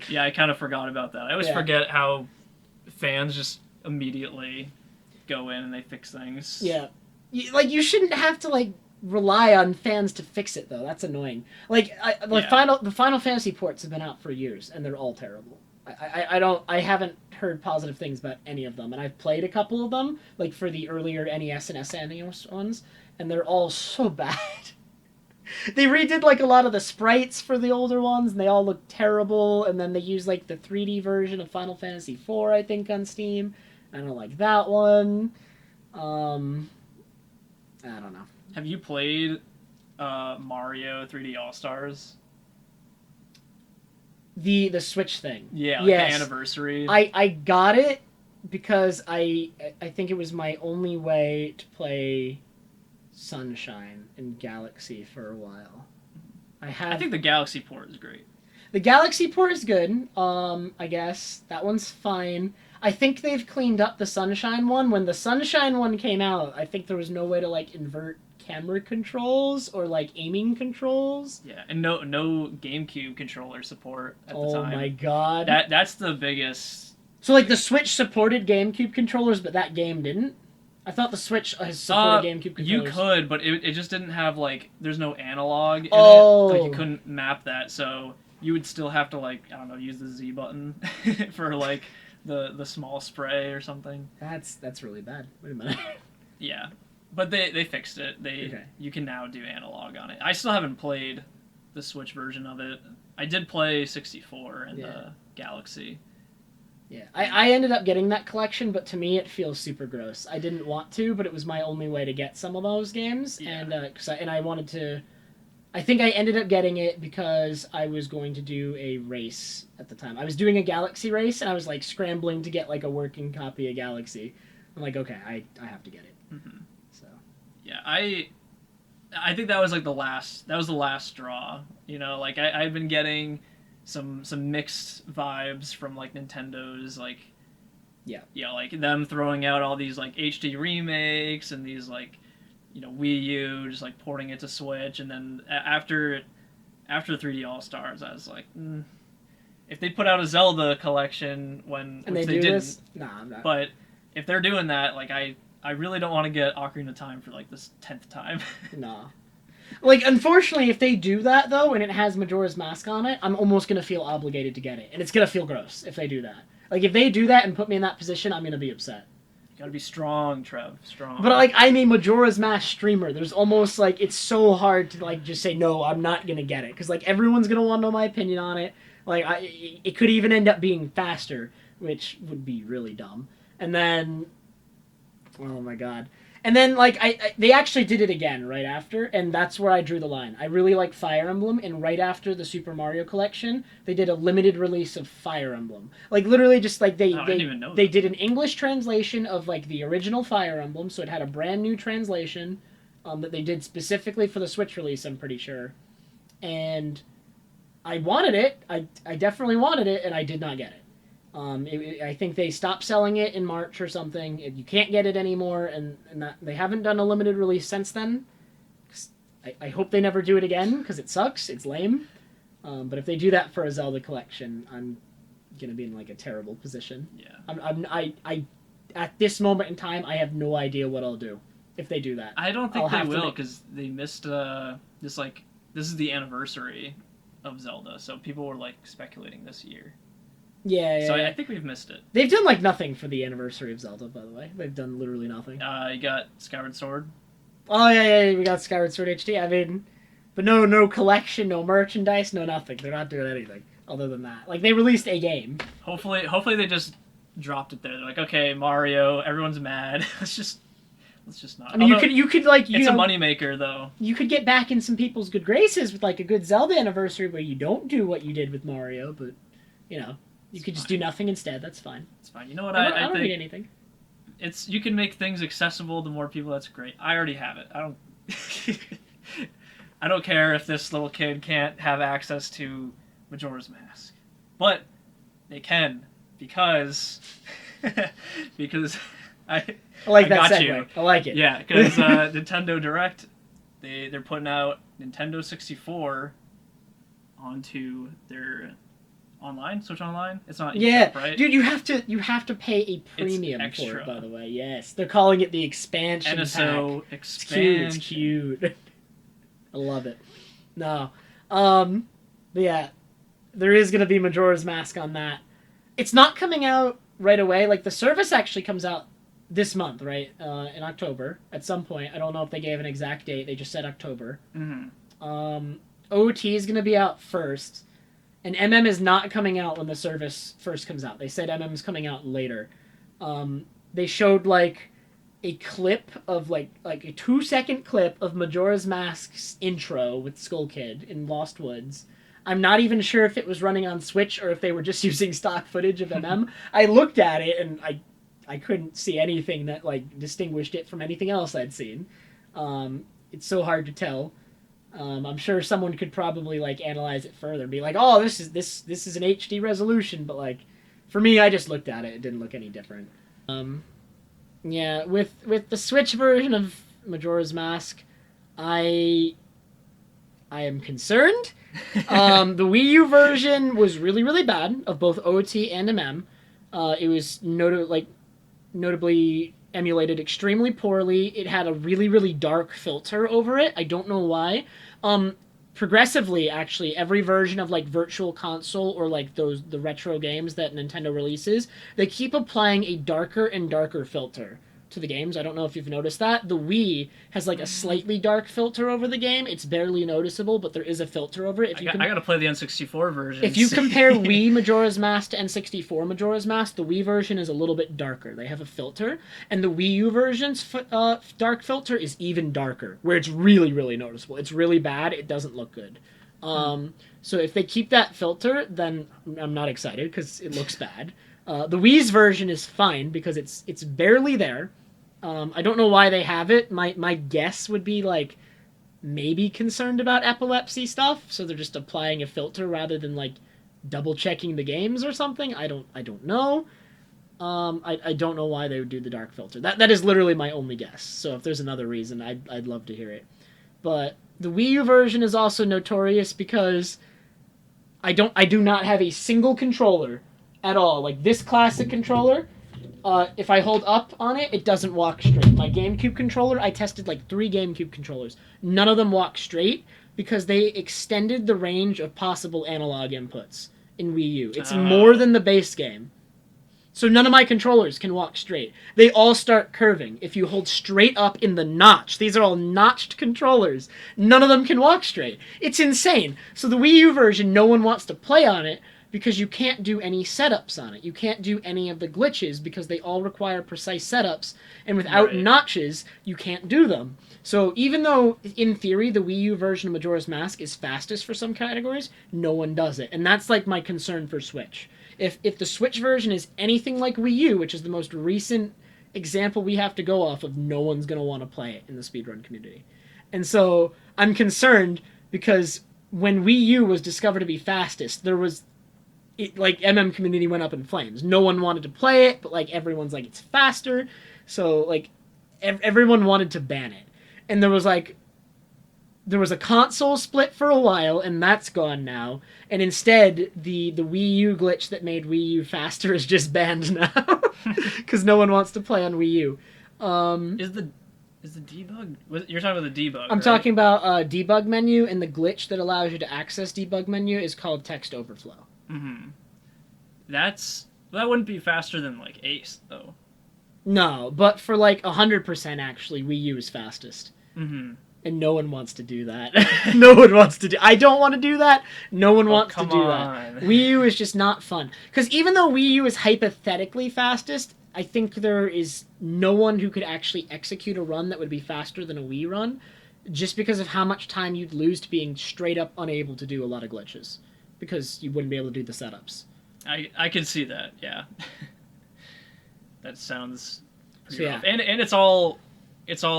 Yeah, I kind of forgot about that. I always Yeah. forget how fans just immediately go in and they fix things. Yeah, you shouldn't have to like rely on fans to fix it though. That's annoying. Like the Final Fantasy ports have been out for years and they're all terrible. I haven't heard positive things about any of them, and I've played a couple of them like for the earlier NES and SNES ones, and they're all so bad. They redid like a lot of the sprites for the older ones, and they all look terrible. And then they use like the 3D version of Final Fantasy IV, I think, on Steam. I don't like that one. I don't know. Have you played Mario 3D All Stars? The Switch thing. Yeah, like yes. the anniversary. I got it because I think it was my only way to play Sunshine and Galaxy for a while. I think the Galaxy port is great. The Galaxy port is good. I guess that one's fine. I think they've cleaned up the Sunshine one. When the Sunshine one came out, I think there was no way to like invert camera controls or like aiming controls. Yeah, and no GameCube controller support at the time. Oh my god. That's the biggest. So like the Switch supported GameCube controllers, but that game didn't? I thought the Switch has supported GameCube controllers. You could, but it just didn't have like there's no analog in it. Like you couldn't map that, so you would still have to like I don't know, use the Z button for like the small spray or something. That's really bad. Wait a minute. Yeah. But they fixed it. You can now do analog on it. I still haven't played the Switch version of it. I did play 64 and the Galaxy. Yeah, I ended up getting that collection, but to me it feels super gross. I didn't want to, but it was my only way to get some of those games, and I wanted to. I think I ended up getting it because I was going to do a race at the time. I was doing a Galaxy race, and I was like scrambling to get like a working copy of Galaxy. I'm like, okay, I have to get it. Mm-hmm. So. Yeah, I think that was like the last straw. You know, like I've been getting some mixed vibes from like Nintendo's like like them throwing out all these like HD remakes and these like Wii U just like porting it to Switch, and then after 3D All Stars I was like if they put out a Zelda collection which they didn't this? Nah, I'm not. But if they're doing that, like I really don't want to get Ocarina of Time for like this 10th time. Nah. Like, unfortunately, if they do that, though, and it has Majora's Mask on it, I'm almost going to feel obligated to get it. And it's going to feel gross if they do that. Like, if they do that and put me in that position, I'm going to be upset. You gotta be strong, Trev. Strong. But, like, I'm a Majora's Mask streamer. There's almost, like, it's so hard to, like, just say, no, I'm not going to get it. Because, like, everyone's going to want to know my opinion on it. Like, it could even end up being faster, which would be really dumb. And then... Oh, my God. And then, like, they actually did it again right after, and that's where I drew the line. I really like Fire Emblem, and right after the Super Mario Collection, they did a limited release of Fire Emblem. Like, literally just, like, they did an English translation of, like, the original Fire Emblem, so it had a brand new translation that they did specifically for the Switch release, I'm pretty sure. And I wanted it. I definitely wanted it, and I did not get it. I think they stopped selling it in March or something. You can't get it anymore, and they haven't done a limited release since then. I hope they never do it again, because it sucks. It's lame. But if they do that for a Zelda collection, I'm going to be in, like, a terrible position. Yeah. I at this moment in time, I have no idea what I'll do if they do that. I don't think they will, because they missed this is the anniversary of Zelda, so people were, like, speculating this year. Yeah. So I think we've missed it. They've done like nothing for the anniversary of Zelda, by the way. They've done literally nothing. You got Skyward Sword. Oh yeah, we got Skyward Sword HD. I mean, but no collection, no merchandise, no nothing. They're not doing anything other than that. Like they released a game. Hopefully they just dropped it there. They're like, okay, Mario, everyone's mad. let's just not. I mean, you could like it's a moneymaker though. You could get back in some people's good graces with like a good Zelda anniversary where you don't do what you did with Mario, but you could just do nothing instead. That's fine. It's fine. You know what I think? don't need anything. You can make things accessible to more people. That's great. I already have it. I don't care if this little kid can't have access to Majora's Mask, but they can because because I like I that got segue. you. I like it. Yeah, because Nintendo Direct, they're putting out Nintendo 64 onto their online, Switch Online. It's not Yeah, eShop, right? dude, you have to pay a premium for extra. it. By the way, yes, they're calling it the expansion NSO pack. expansion. It's cute. I love it. No, but yeah, there is gonna be Majora's Mask on that. It's not coming out right away. Like the service actually comes out this month, right? In October at some point. I don't know if they gave an exact date. They just said October. Mm-hmm. OT is gonna be out first. And MM is not coming out when the service first comes out. They said MM is coming out later. They showed like a clip of like a 2-second clip of Majora's Mask's intro with Skull Kid in Lost Woods. I'm not even sure if it was running on Switch or if they were just using stock footage of MM. I looked at it and I couldn't see anything that like distinguished it from anything else I'd seen. It's so hard to tell. I'm sure someone could probably like analyze it further and be like, "Oh, this is an HD resolution," but like, for me, I just looked at it; it didn't look any different. Yeah, with the Switch version of Majora's Mask, I am concerned. The Wii U version was really really bad of both OT and MM. It was notably emulated extremely poorly. It had a really, really dark filter over it. I don't know why. Progressively, actually, every version of like Virtual Console or like the retro games that Nintendo releases, they keep applying a darker and darker filter to the games. I don't know if you've noticed that. The Wii has like a slightly dark filter over the game. It's barely noticeable, but there is a filter over it. I gotta play the N64 version. If you compare Wii Majora's Mask to N64 Majora's Mask, the Wii version is a little bit darker. They have a filter, and the Wii U version's dark filter is even darker, where it's really, really noticeable. It's really bad. It doesn't look good. So if they keep that filter, then I'm not excited because it looks bad. The Wii's version is fine because it's barely there. I don't know why they have it. My guess would be like maybe concerned about epilepsy stuff, so they're just applying a filter rather than like double checking the games or something. I don't know. I don't know why they would do the dark filter. That is literally my only guess. So if there's another reason, I'd love to hear it. But the Wii U version is also notorious because I do not have a single controller at all. Like this classic controller, if I hold up on it, it doesn't walk straight. My GameCube controller, I tested like 3 GameCube controllers. None of them walk straight because they extended the range of possible analog inputs in Wii U. It's more than the base game. So none of my controllers can walk straight. They all start curving. If you hold straight up in the notch, these are all notched controllers. None of them can walk straight. It's insane. So the Wii U version, no one wants to play on it because you can't do any setups on it. You can't do any of the glitches because they all require precise setups, and without notches, you can't do them. So even though, in theory, the Wii U version of Majora's Mask is fastest for some categories, no one does it. And that's like my concern for Switch. If the Switch version is anything like Wii U, which is the most recent example we have to go off of, no one's going to want to play it in the speedrun community. And so I'm concerned because when Wii U was discovered to be fastest, there was... like MM community went up in flames. No one wanted to play it, but like everyone's like it's faster, so like everyone wanted to ban it. And there was a console split for a while, and that's gone now. And instead, the Wii U glitch that made Wii U faster is just banned now because no one wants to play on Wii U. Is the debug? You're talking about the debug. I'm talking about debug menu, and the glitch that allows you to access debug menu is called text overflow. Mm-hmm. That wouldn't be faster than like Ace though. No, but for like 100% actually, Wii U is fastest. Mm-hmm. And no one wants to do that. No one wants to do... I don't want to do that. No one wants to do that. Wii U is just not fun. Because even though Wii U is hypothetically fastest, I think there is no one who could actually execute a run that would be faster than a Wii run, just because of how much time you'd lose to being straight up unable to do a lot of glitches. Because you wouldn't be able to do the setups. I can see that, yeah. That sounds pretty rough. Yeah. And it's all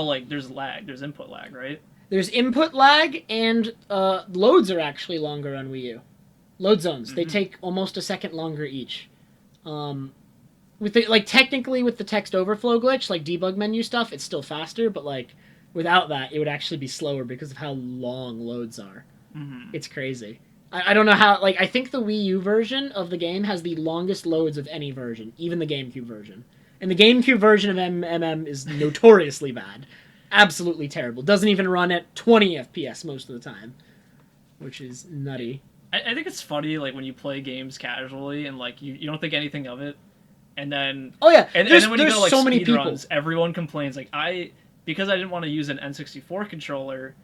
like there's lag, there's input lag, right? There's input lag, and loads are actually longer on Wii U. Load zones, they take almost a second longer each. with the, like technically with the text overflow glitch, like debug menu stuff, it's still faster, but like without that, it would actually be slower because of how long loads are. Mm-hmm. It's crazy. I don't know how. Like I think the Wii U version of the game has the longest loads of any version, even the GameCube version. And the GameCube version of MM is notoriously bad, absolutely terrible. Doesn't even run at 20 FPS most of the time, which is nutty. I think it's funny, like, when you play games casually and, like, you don't think anything of it, and then... Oh, yeah. And then when you there's go to, like, so many speedruns, people. everyone complains. Like, because I didn't want to use an N64 controller,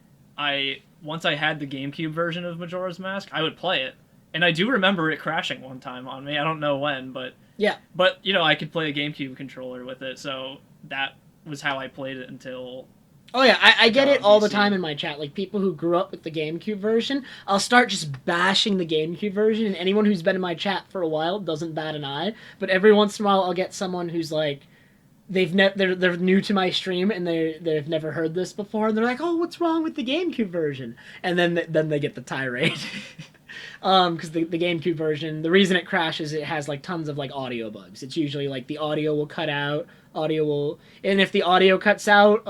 once I had the GameCube version of Majora's Mask, I would play it. And I do remember it crashing one time on me. I don't know when, but... Yeah. But, you know, I could play a GameCube controller with it, so that was how I played it until... Oh yeah, I get it all the time in my chat. Like people who grew up with the GameCube version, I'll start just bashing the GameCube version, and anyone who's been in my chat for a while doesn't bat an eye. But every once in a while, I'll get someone who's like, they're new to my stream and they've never heard this before, and they're like, "Oh, what's wrong with the GameCube version?" And then they get the tirade. Because the GameCube version, the reason it crashes, it has like tons of like audio bugs. It's usually like the audio will cut out, and if the audio cuts out,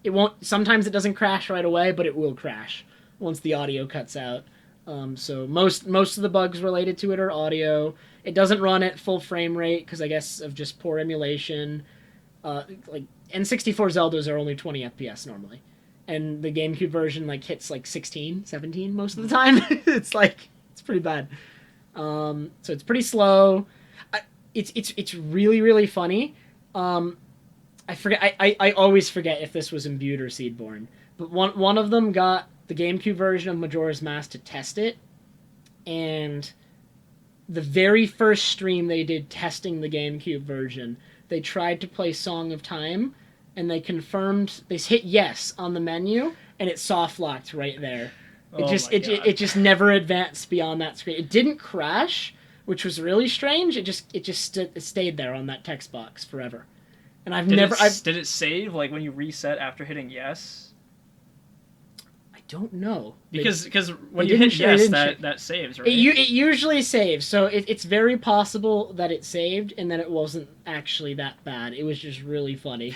it won't. Sometimes it doesn't crash right away, but it will crash once the audio cuts out. So most of the bugs related to it are audio. It doesn't run at full frame rate because I guess of just poor emulation. Like N64 Zeldas are only 20 FPS normally, and the GameCube version like hits like 16, 17 most of the time. It's pretty bad. So it's pretty slow. It's really, really funny. I forget. I always forget if this was Imbued or Seedborn. But one of them got the GameCube version of Majora's Mask to test it, and the very first stream they did testing the GameCube version, they tried to play Song of Time, and they confirmed. They hit yes on the menu, and it soft locked right there. It just never advanced beyond that screen. It didn't crash, which was really strange. It stayed there on that text box forever. And did it save like when you reset after hitting yes? I don't know. Because when you hit yes, that saves, right? It usually saves, so it's very possible that it saved and that it wasn't actually that bad. It was just really funny.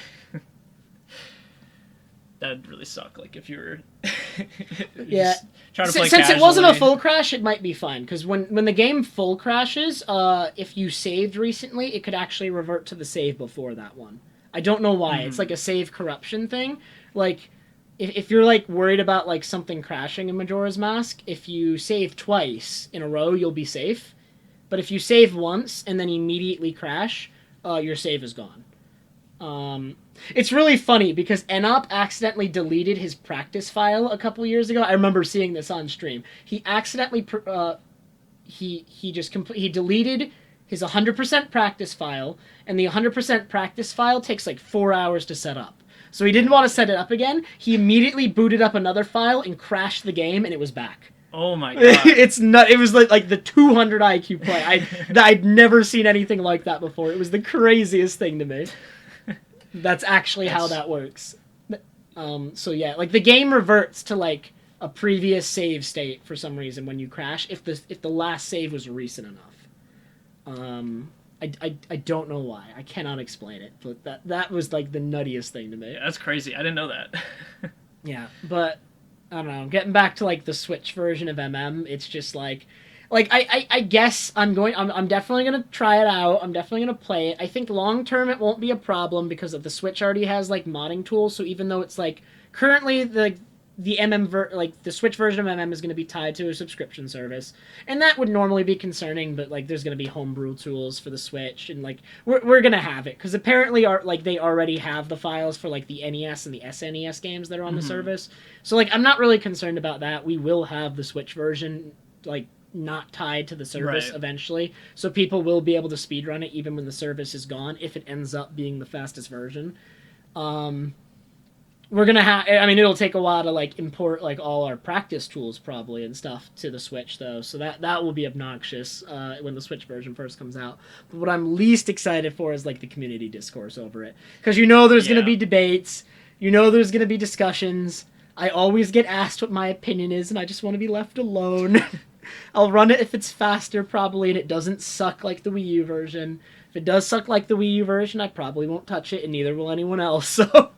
That'd really suck. Like if you were yeah, trying to play since casually. It wasn't a full crash, it might be fine because when the game full crashes, if you saved recently, it could actually revert to the save before that one. I don't know why. It's like a save corruption thing. Like if you're like worried about like something crashing in Majora's Mask, if you save twice in a row, you'll be safe. But if you save once and then immediately crash, your save is gone. It's really funny because Enop accidentally deleted his practice file a couple years ago. I remember seeing this on stream. He accidentally he deleted his 100% practice file, and the 100% practice file takes like 4 hours to set up. So he didn't want to set it up again. He immediately booted up another file and crashed the game, and it was back. Oh my god! It's not. It was like the 200 IQ play. I'd never seen anything like that before. It was the craziest thing to me. That's actually how that works. So yeah, like the game reverts to like a previous save state for some reason when you crash if the last save was recent enough. I don't know why. I cannot explain it, but that was like the nuttiest thing to me. Yeah, that's crazy. I didn't know that. Yeah, but I don't know. Getting back to like the Switch version of it's just like I guess I'm definitely gonna try it out. I'm definitely gonna play it. I think long term it won't be a problem because of the Switch already has like modding tools. So even though it's like currently the the Switch version of is gonna be tied to a subscription service, and that would normally be concerning. But like there's gonna be homebrew tools for the Switch, and like we're gonna have it because apparently they already have the files for like the NES and the SNES games that are on the service. So like I'm not really concerned about that. We will have the Switch version like not tied to the service eventually, so people will be able to speedrun it even when the service is gone if it ends up being the fastest version. We're gonna have, I mean, it'll take a while to like import like all our practice tools probably and stuff to the Switch though, so that will be obnoxious when the Switch version first comes out. But what I'm least excited for is like the community discourse over it, because there's gonna be debates, there's gonna be discussions. I always get asked what my opinion is and I just want to be left alone. I'll run it if it's faster, probably, and it doesn't suck like the Wii U version. If it does suck like the Wii U version, I probably won't touch it, and neither will anyone else. So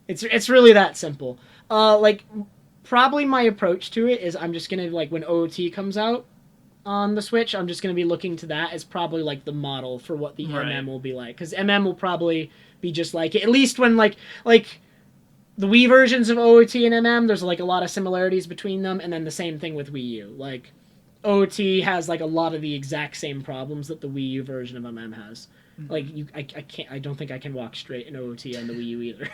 it's really that simple. Like, probably my approach to it is I'm just gonna, like, when OOT comes out on the Switch, I'm just gonna be looking to that as probably like the model for what the MM will be like, because MM will probably be just like it. At least when like the Wii versions of OOT and MM, there's like a lot of similarities between them, and then the same thing with Wii U. Like OOT has like a lot of the exact same problems that the Wii U version of MM has. Mm-hmm. Like I don't think I can walk straight in OOT on the Wii U either.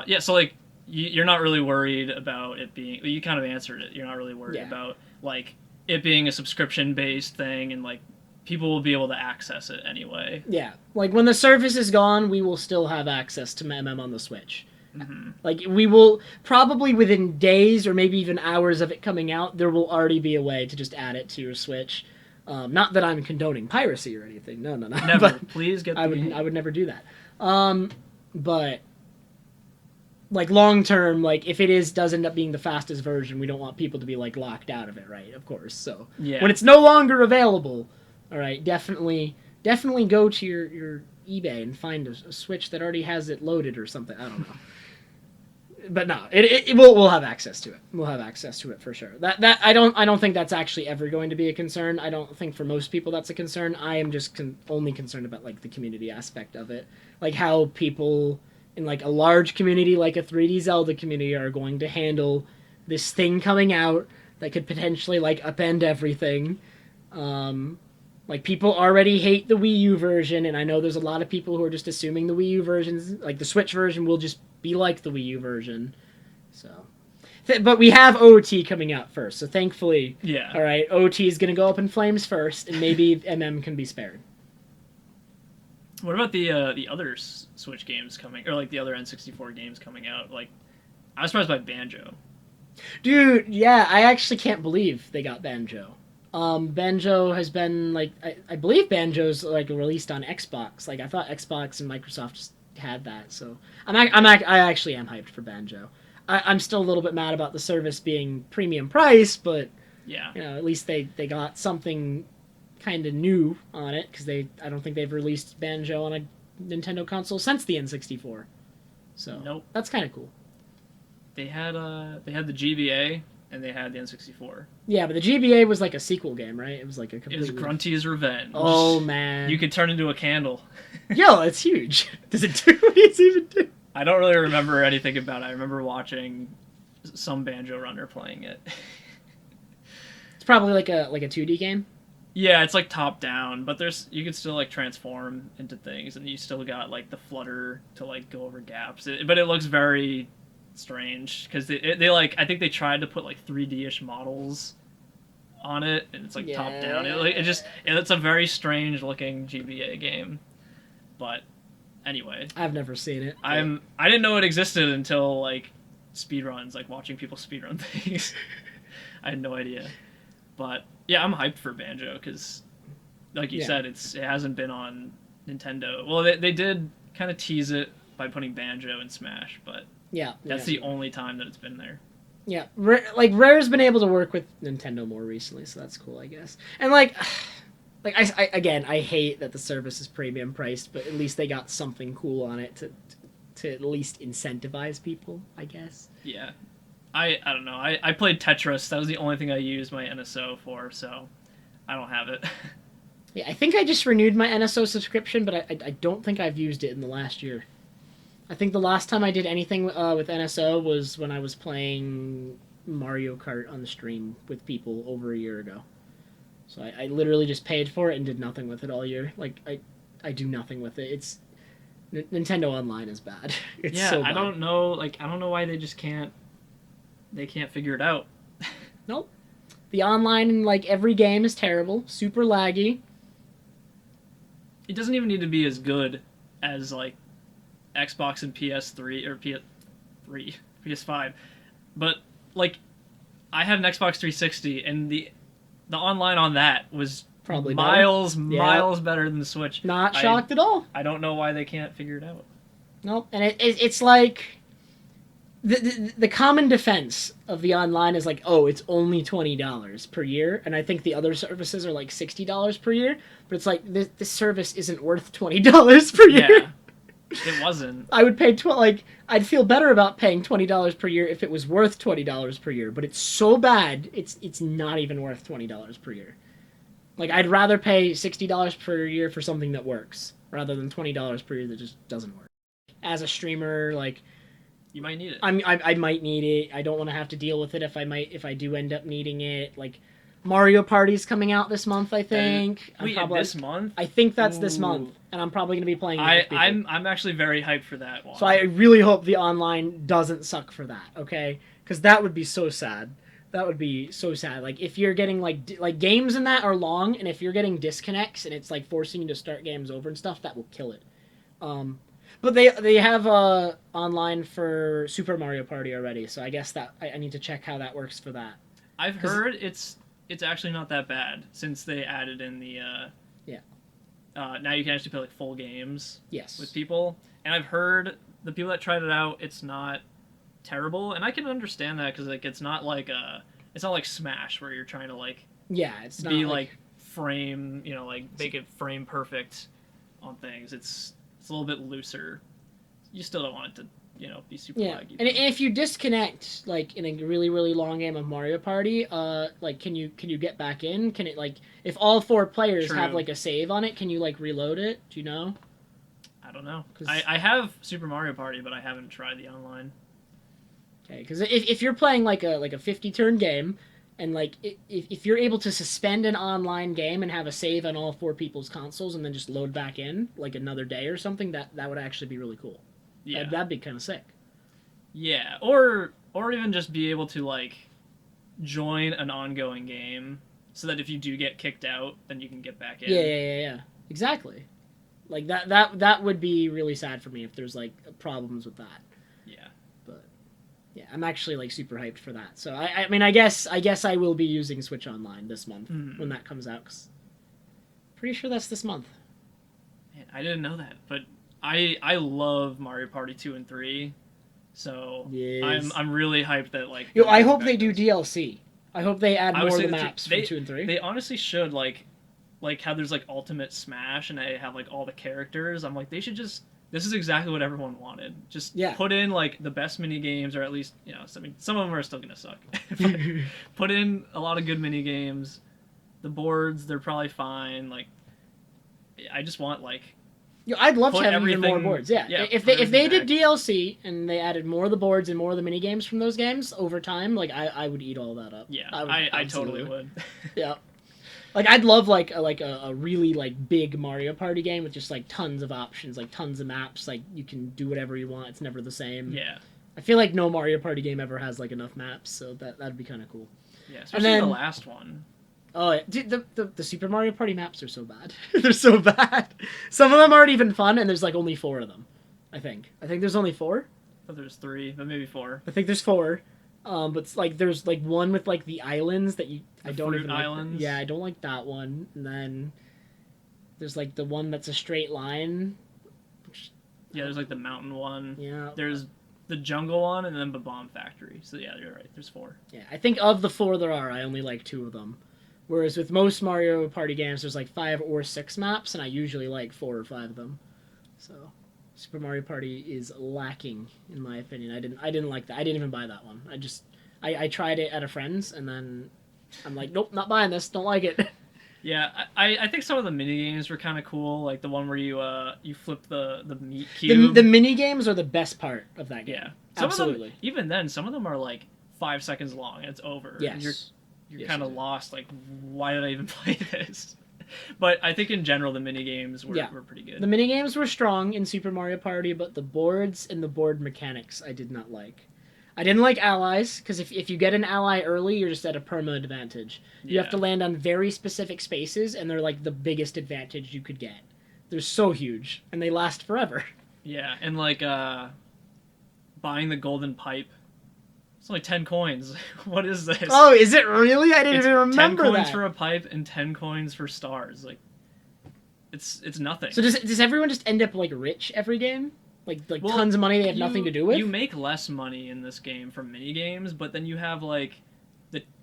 Yeah, so like you're not really worried about it being. You kind of answered it. You're not really worried about like it being a subscription-based thing, and like people will be able to access it anyway. Yeah, like when the Surface is gone, we will still have access to MM on the Switch. Mm-hmm. Like we will probably within days or maybe even hours of it coming out, there will already be a way to just add it to your Switch. Not that I'm condoning piracy or anything. No. Never. But please get. I would never do that. But like long term, like if it does end up being the fastest version, we don't want people to be like locked out of it, right? Of course. So when it's no longer available, all right, definitely go to your eBay and find a Switch that already has it loaded or something. I don't know. But no, we'll have access to it. We'll have access to it for sure. That I don't think that's actually ever going to be a concern. I don't think for most people that's a concern. I am just only concerned about like the community aspect of it, like how people in like a large community like a 3D Zelda community are going to handle this thing coming out that could potentially like upend everything. Like people already hate the Wii U version, and I know there's a lot of people who are just assuming the Wii U versions, like the Switch version, will just be like the Wii U version. So, but we have OT coming out first, so thankfully, all right, OT is gonna go up in flames first, and maybe MM can be spared. What about the other Switch games coming, or like the other N64 games coming out? Like, I was surprised by Banjo. Dude, yeah, I actually can't believe they got Banjo. Banjo has been like I believe Banjo's like released on Xbox. Like I thought Xbox and Microsoft just had that, so I actually am hyped for Banjo. I'm still a little bit mad about the service being premium price, but yeah, you know, at least they got something kind of new on it, because I don't think they've released Banjo on a Nintendo console since the N64. So nope, that's kind of cool. They had the GBA and they had the N64. Yeah, but the GBA was like a sequel game, right? It was like a complete. It was Grunty's Revenge. Oh man, you could turn into a candle. Yo, it's huge. Does it do what it's even do? I don't really remember anything about it. I remember watching some Banjo runner playing it. It's probably like a 2D game. Yeah, it's like top down, but you can still like transform into things, and you still got like the flutter to like go over gaps. But it looks very strange because they like, I think they tried to put like 3D-ish models on it, and it's like top down. It's a very strange looking GBA game. But anyway, I've never seen it. I didn't know it existed until like speedruns, like watching people speedrun things. I had no idea. But yeah, I'm hyped for Banjo because, like you said, it hasn't been on Nintendo. Well, they did kind of tease it by putting Banjo in Smash, but that's the only time that it's been there. Yeah, Rare's been able to work with Nintendo more recently, so that's cool, I guess. And I hate that the service is premium priced, but at least they got something cool on it to at least incentivize people, I guess. Yeah. I don't know. I played Tetris. That was the only thing I used my NSO for, so I don't have it. Yeah, I think I just renewed my NSO subscription, but I don't think I've used it in the last year. I think the last time I did anything with NSO was when I was playing Mario Kart on the stream with people over a year ago. So I literally just paid for it and did nothing with it all year. Like, I do nothing with it. It's Nintendo Online is bad. It's so bad. I don't know why they just can't figure it out. Nope. The online in like every game is terrible, super laggy. It doesn't even need to be as good as like Xbox and PS3 or PS5. But like I had an Xbox 360 and the online on that was probably miles better than the Switch. Not shocked at all. I don't know why they can't figure it out. Nope. And it's like the common defense of the online is like, oh, it's only $20 per year, and I think the other services are like $60 per year. But it's like this service isn't worth $20 per year. Yeah, it wasn't. I would pay I'd feel better about paying $20 per year if it was worth $20 per year. But it's so bad, it's not even worth $20 per year. Like, I'd rather pay $60 per year for something that works rather than $20 per year that just doesn't work. As a streamer, like, you might need it. I might need it. I don't want to have to deal with it if I do end up needing it. Like, Mario Party's coming out this month, I think. This month? I think that's this month, and I'm probably going to be playing it with people. I'm actually very hyped for that one. So I really hope the online doesn't suck for that, okay? Because that would be so sad. That would be so sad. Like, if you're getting, like games in that are long, and if you're getting disconnects and it's, like, forcing you to start games over and stuff, that will kill it. But they have online for Super Mario Party already, so I guess that I need to check how that works for that. I've heard it's actually not that bad since they added in the now you can actually play like full games with people, and I've heard the people that tried it out, it's not terrible, and I can understand that because like it's not like Smash where you're trying to like it's not be like frame like make it frame perfect on things. It's a little bit looser. You still don't want it to be super laggy. And if you disconnect like in a really, really long game of Mario Party, like can you get back in? Can it like if all 4 players have like a save on it, can you like reload it? Do you know? I don't know. I have Super Mario Party, but I haven't tried the online. Okay, because if you're playing like a 50-turn game, and like if you're able to suspend an online game and have a save on all 4 people's consoles and then just load back in like another day or something, that would actually be really cool. Yeah, that'd be kind of sick. Yeah, or even just be able to like join an ongoing game so that if you do get kicked out, then you can get back in. Yeah. Exactly. Like that would be really sad for me if there's like problems with that. Yeah. But yeah, I'm actually like super hyped for that. So I mean, I guess I will be using Switch Online this month when that comes out. 'Cause pretty sure that's this month. Man, I didn't know that, but I love Mario Party 2 and 3, so yes. I'm really hyped that like. Yo, I hope they do DLC. I hope they add more of the maps from 2 and 3. They honestly should like how there's like Ultimate Smash and they have like all the characters. I'm like they should just. This is exactly what everyone wanted. Just put in like the best mini games, or at least I mean some of them are still gonna suck. But put in a lot of good mini games. The boards, they're probably fine. Like I just want like. I'd love to have even more boards. Yeah. If they did DLC and they added more of the boards and more of the mini games from those games over time, like I would eat all that up. Yeah, I totally would. Yeah. Like I'd love like a really like big Mario Party game with just like tons of options, like tons of maps. Like you can do whatever you want. It's never the same. Yeah. I feel like no Mario Party game ever has like enough maps, so that'd be kind of cool. Yeah, especially the last one. Oh, dude, the Super Mario Party maps are so bad. They're so bad. Some of them aren't even fun, and there's like only 4 of them. I think there's only 4. Oh, there's 3, but maybe 4. I think there's 4. But it's like there's like one with like the islands that I don't even like. Islands. Yeah, I don't like that one. And then there's like the one that's a straight line. Yeah, there's like the mountain one. Yeah. There's the jungle one, and then the bomb factory. So yeah, you're right. There's 4. Yeah, I think of the 4 there are, I only like 2 of them. Whereas with most Mario Party games, there's like 5 or 6 maps, and I usually like 4 or 5 of them. So Super Mario Party is lacking, in my opinion. I didn't like that. I didn't even buy that one. I tried it at a friend's, and then I'm like, nope, not buying this. Don't like it. Yeah, I think some of the mini games were kind of cool, like the one where you flip the meat cube. The mini games are the best part of that game. Yeah, absolutely. Even then, some of them are like 5 seconds long, and it's over. Yes. And you're kind of lost. Like, why did I even play this? But I think in general, the mini games were pretty good. The mini games were strong in Super Mario Party, but the boards and the board mechanics I did not like. I didn't like allies, because if you get an ally early, you're just at a perma advantage. You have to land on very specific spaces, and they're like the biggest advantage you could get. They're so huge, and they last forever. Yeah, and like buying the golden pipe. It's only 10 coins. What is this? Oh, is it really? I didn't even remember 10 that. 10 coins for a pipe and 10 coins for stars. Like, it's nothing. So does everyone just end up like rich every game? Like Well, tons of money they have nothing to do with. You make less money in this game from mini games, but then you have like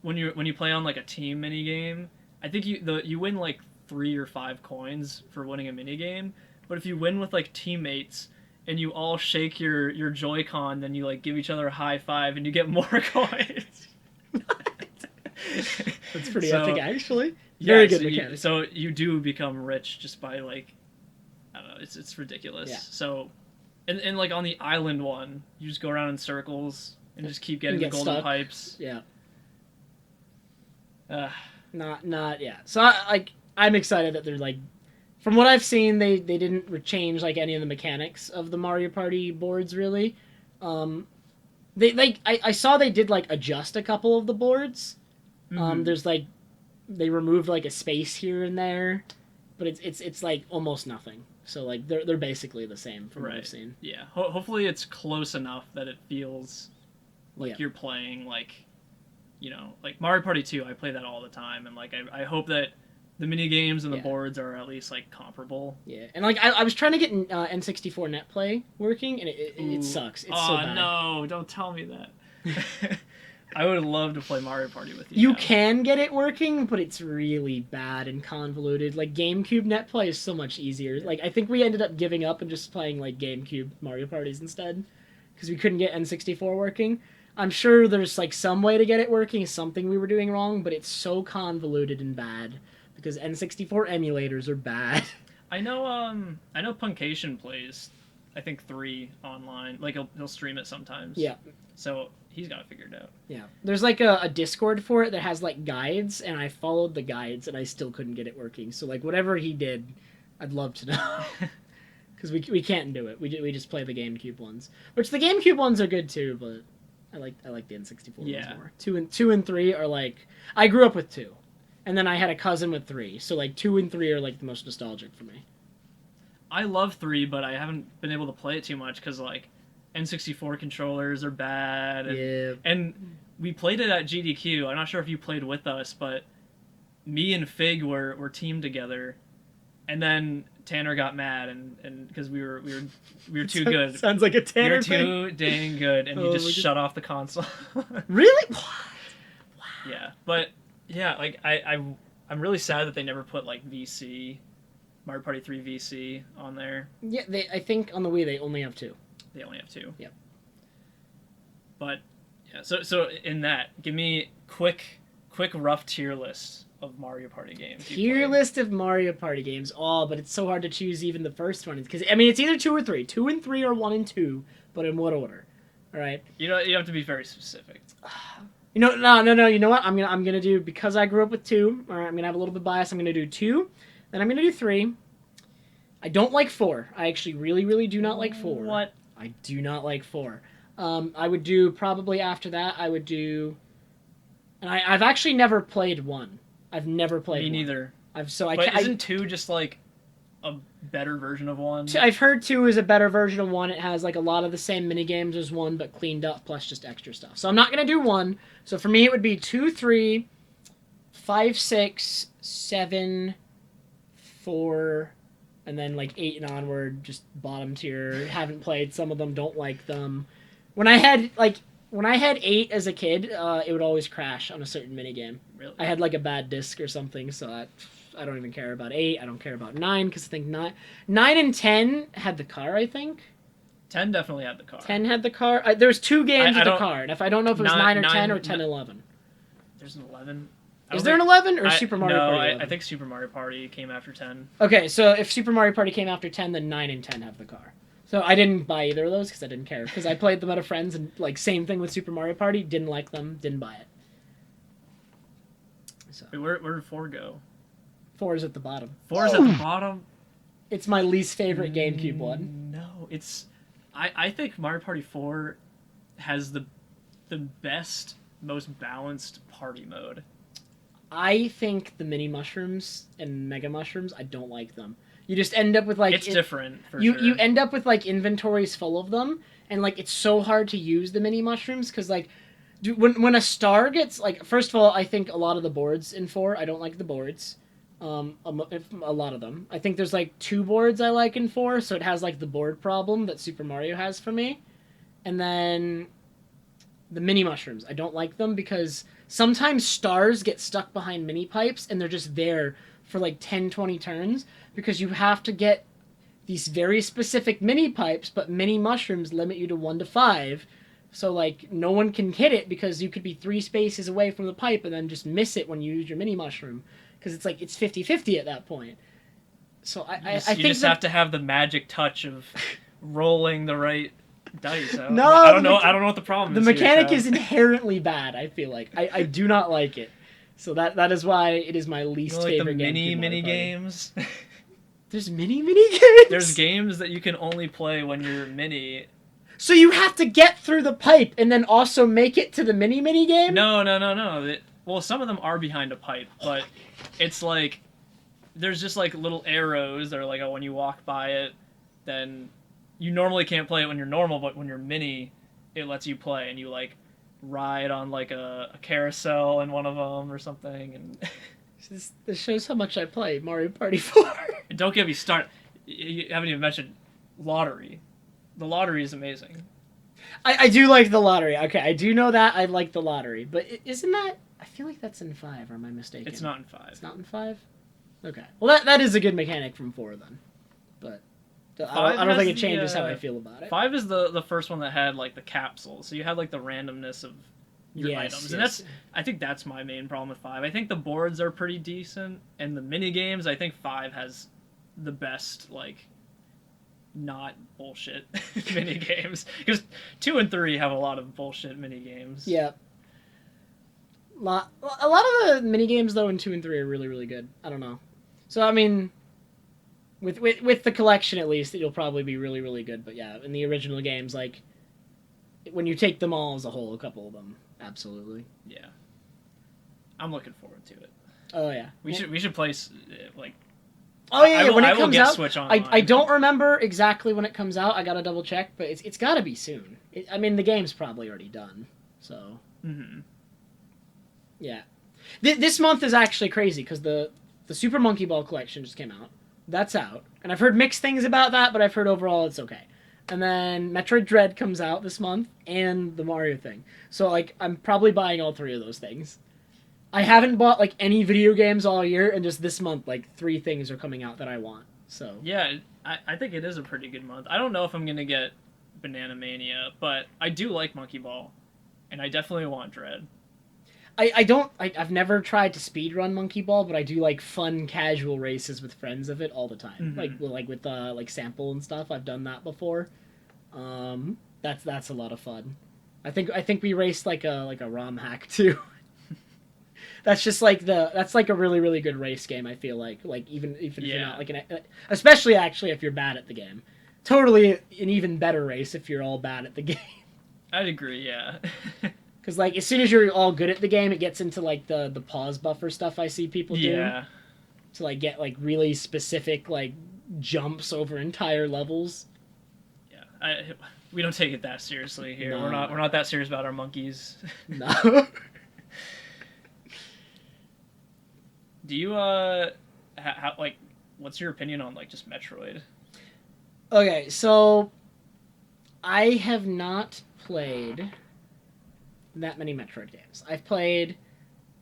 when you play on like a team mini game, I think you win like 3 or 5 coins for winning a mini game. But if you win with like teammates and you all shake your Joy-Con, then you like give each other a high five and you get more coins. That's pretty epic, actually. Yeah, Very good mechanic. So you do become rich just by like, I don't know, it's ridiculous. Yeah. So, and like on the island one, you just go around in circles and just keep getting the golden pipes. Yeah. Uh, Not yeah. So I'm excited that they're like, from what I've seen, they didn't change like any of the mechanics of the Mario Party boards really. I saw they did like adjust a couple of the boards. There's like, they removed like a space here and there, but it's like almost nothing. So like they're basically the same from what I've seen. Yeah. Hopefully it's close enough that it feels like you're playing like, you know, like Mario Party 2. I play that all the time, and like I hope that the mini games and the boards are at least like comparable. Yeah, and like I was trying to get N64 net play working, and it sucks. It's so bad. Oh no! Don't tell me that. I would love to play Mario Party with you. You can get it working, but it's really bad and convoluted. Like GameCube net play is so much easier. Like I think we ended up giving up and just playing like GameCube Mario Parties instead, because we couldn't get N64 working. I'm sure there's like some way to get it working, something we were doing wrong, but it's so convoluted and bad because N64 emulators are bad. I know Punkation plays, I think 3 online. Like he'll stream it sometimes. Yeah. So he's got it figured out. Yeah. There's like a Discord for it that has like guides, and I followed the guides and I still couldn't get it working. So like whatever he did, I'd love to know. Because we can't do it. We just play the GameCube ones, which the GameCube ones are good too, but I like the N64 ones more. 2 and 3 are like, I grew up with 2, and then I had a cousin with 3, so like 2 and 3 are like the most nostalgic for me. I love 3, but I haven't been able to play it too much because like N64 controllers are bad. And we played it at GDQ. I'm not sure if you played with us, but me and Fig were teamed together, and then Tanner got mad and because we were too good. Sounds like a Tanner thing. We were too dang good, and he just shut off the console. Really? What? Wow. Yeah, but yeah, like I'm really sad that they never put like VC, Mario Party 3 VC on there. Yeah, I think on the Wii they only have 2. They only have 2. Yep. But yeah, so in that, give me quick rough tier list of Mario Party games. Tier list of Mario Party games. Oh, but it's so hard to choose even the first one because I mean it's either 2 or 3. 2 and 3 are 1 and 2, but in what order? All right. You know, you have to be very specific. You know, no. You know what? I'm gonna do, because I grew up with 2. All right, I'm gonna have a little bit bias. I'm gonna do 2, then I'm gonna do 3. I don't like 4. I actually really do not like 4. What? I do not like 4. I would do probably after that. I would do, and I've actually never played 1. I've never played. Me neither. But isn't 2 just like a better version of 1? I've heard 2 is a better version of 1. It has like a lot of the same mini games as 1, but cleaned up plus just extra stuff. So I'm not gonna do 1. So for me, it would be 2, 3, 5, 6, 7, 4, and then like 8 and onward, just bottom tier. Haven't played some of them, don't like them. When I had 8 as a kid, it would always crash on a certain minigame. Really? I had like a bad disc or something, so I don't even care about 8. I don't care about 9, because I think 9 and 10 had the car, I think. 10 definitely had the car. 10 had the car. There's 2 games with the car, and if I don't know if it was 9 or 10 or 10 11. There's an 11. Is there an 11 or Super Mario Party 11? I think Super Mario Party came after 10. Okay, so if Super Mario Party came after 10, then 9 and 10 have the car. So I didn't buy either of those because I didn't care. Because I played them at a friend's, and like same thing with Super Mario Party. Didn't like them. Didn't buy it. So. Wait, where did 4 go? 4 is at the bottom. 4 is at the bottom? It's my least favorite GameCube one. No, it's... I think Mario Party 4 has the best, most balanced party mode. I think the mini mushrooms and mega mushrooms, I don't like them. You just end up with like... It's different, for sure. You end up with like inventories full of them, and like it's so hard to use the mini mushrooms because like... when a star gets... like, first of all, I think a lot of the boards in 4, I don't like the boards. A lot of them. I think there's like 2 boards I like in 4, so it has like the board problem that Super Mario has for me. And then the mini mushrooms. I don't like them because sometimes stars get stuck behind mini pipes and they're just there for like 10, 20 turns because you have to get these very specific mini pipes, but mini mushrooms limit you to 1 to 5. So like no one can hit it because you could be 3 spaces away from the pipe and then just miss it when you use your mini mushroom because it's like it's 50-50 at that point. So I think you just have to have the magic touch of rolling the right dice. I don't know what the problem is. The mechanic is inherently bad. I feel like I do not like it. So that is why it is my least favorite game. The mini games. There's mini games. There's games that you can only play when you're mini. So you have to get through the pipe and then also make it to the mini game? No. Well, some of them are behind a pipe, but it's like there's just like little arrows that are like, oh, when you walk by it, then you normally can't play it when you're normal, but when you're mini, it lets you play, and you like ride on like a carousel in one of them or something. And this shows how much I play Mario Party 4. Don't get me started. You haven't even mentioned lottery. The lottery is amazing. I do like the lottery. Okay, I do know that. I like the lottery. But isn't that... I feel like that's in 5, or am I mistaken? It's not in 5. It's not in 5? Okay. Well, that is a good mechanic from 4, then. But I don't think it changes how I feel about it. 5 is the first one that had, like, the capsules. So you had, like, the randomness of your items. And I think that's my main problem with 5. I think the boards are pretty decent. And the mini games, I think 5 has the best, like... not bullshit mini games, because 2 and 3 have a lot of bullshit mini games. Yeah, a lot of the mini games though in 2 and 3 are really, really good. I don't know. So I mean, with the collection at least, it'll probably be really, really good. But yeah, in the original games, like when you take them all as a whole, a couple of them, absolutely. Yeah, I'm looking forward to it. Oh yeah, we should play like. Oh yeah, when it comes out, Switch I don't remember exactly when it comes out. I gotta double check, but it's gotta be soon. I mean, the game's probably already done, so. Mm-hmm. Yeah, this month is actually crazy because the Super Monkey Ball collection just came out. That's out, and I've heard mixed things about that, but I've heard overall it's okay. And then Metroid Dread comes out this month, and the Mario thing. So like, I'm probably buying all 3 of those things. I haven't bought, like, any video games all year, and just this month, like, 3 things are coming out that I want, so... Yeah, I think it is a pretty good month. I don't know if I'm gonna get Banana Mania, but I do like Monkey Ball, and I definitely want Dread. I've never tried to speedrun Monkey Ball, but I do, like, fun, casual races with friends of it all the time. Mm-hmm. Like with, like, Sample and stuff, I've done that before. That's a lot of fun. I think we raced, like a ROM hack, too. That's just like that's like a really, really good race game. I feel like even if you're not like especially actually if you're bad at the game, totally an even better race if you're all bad at the game. I'd agree, yeah. Because like as soon as you're all good at the game, it gets into like the pause buffer stuff I see people do. Yeah. To like get like really specific like jumps over entire levels. Yeah, we don't take it that seriously here. No. We're not that serious about our monkeys. No. Do you like what's your opinion on like just Metroid? Okay, so I have not played that many Metroid games. I've played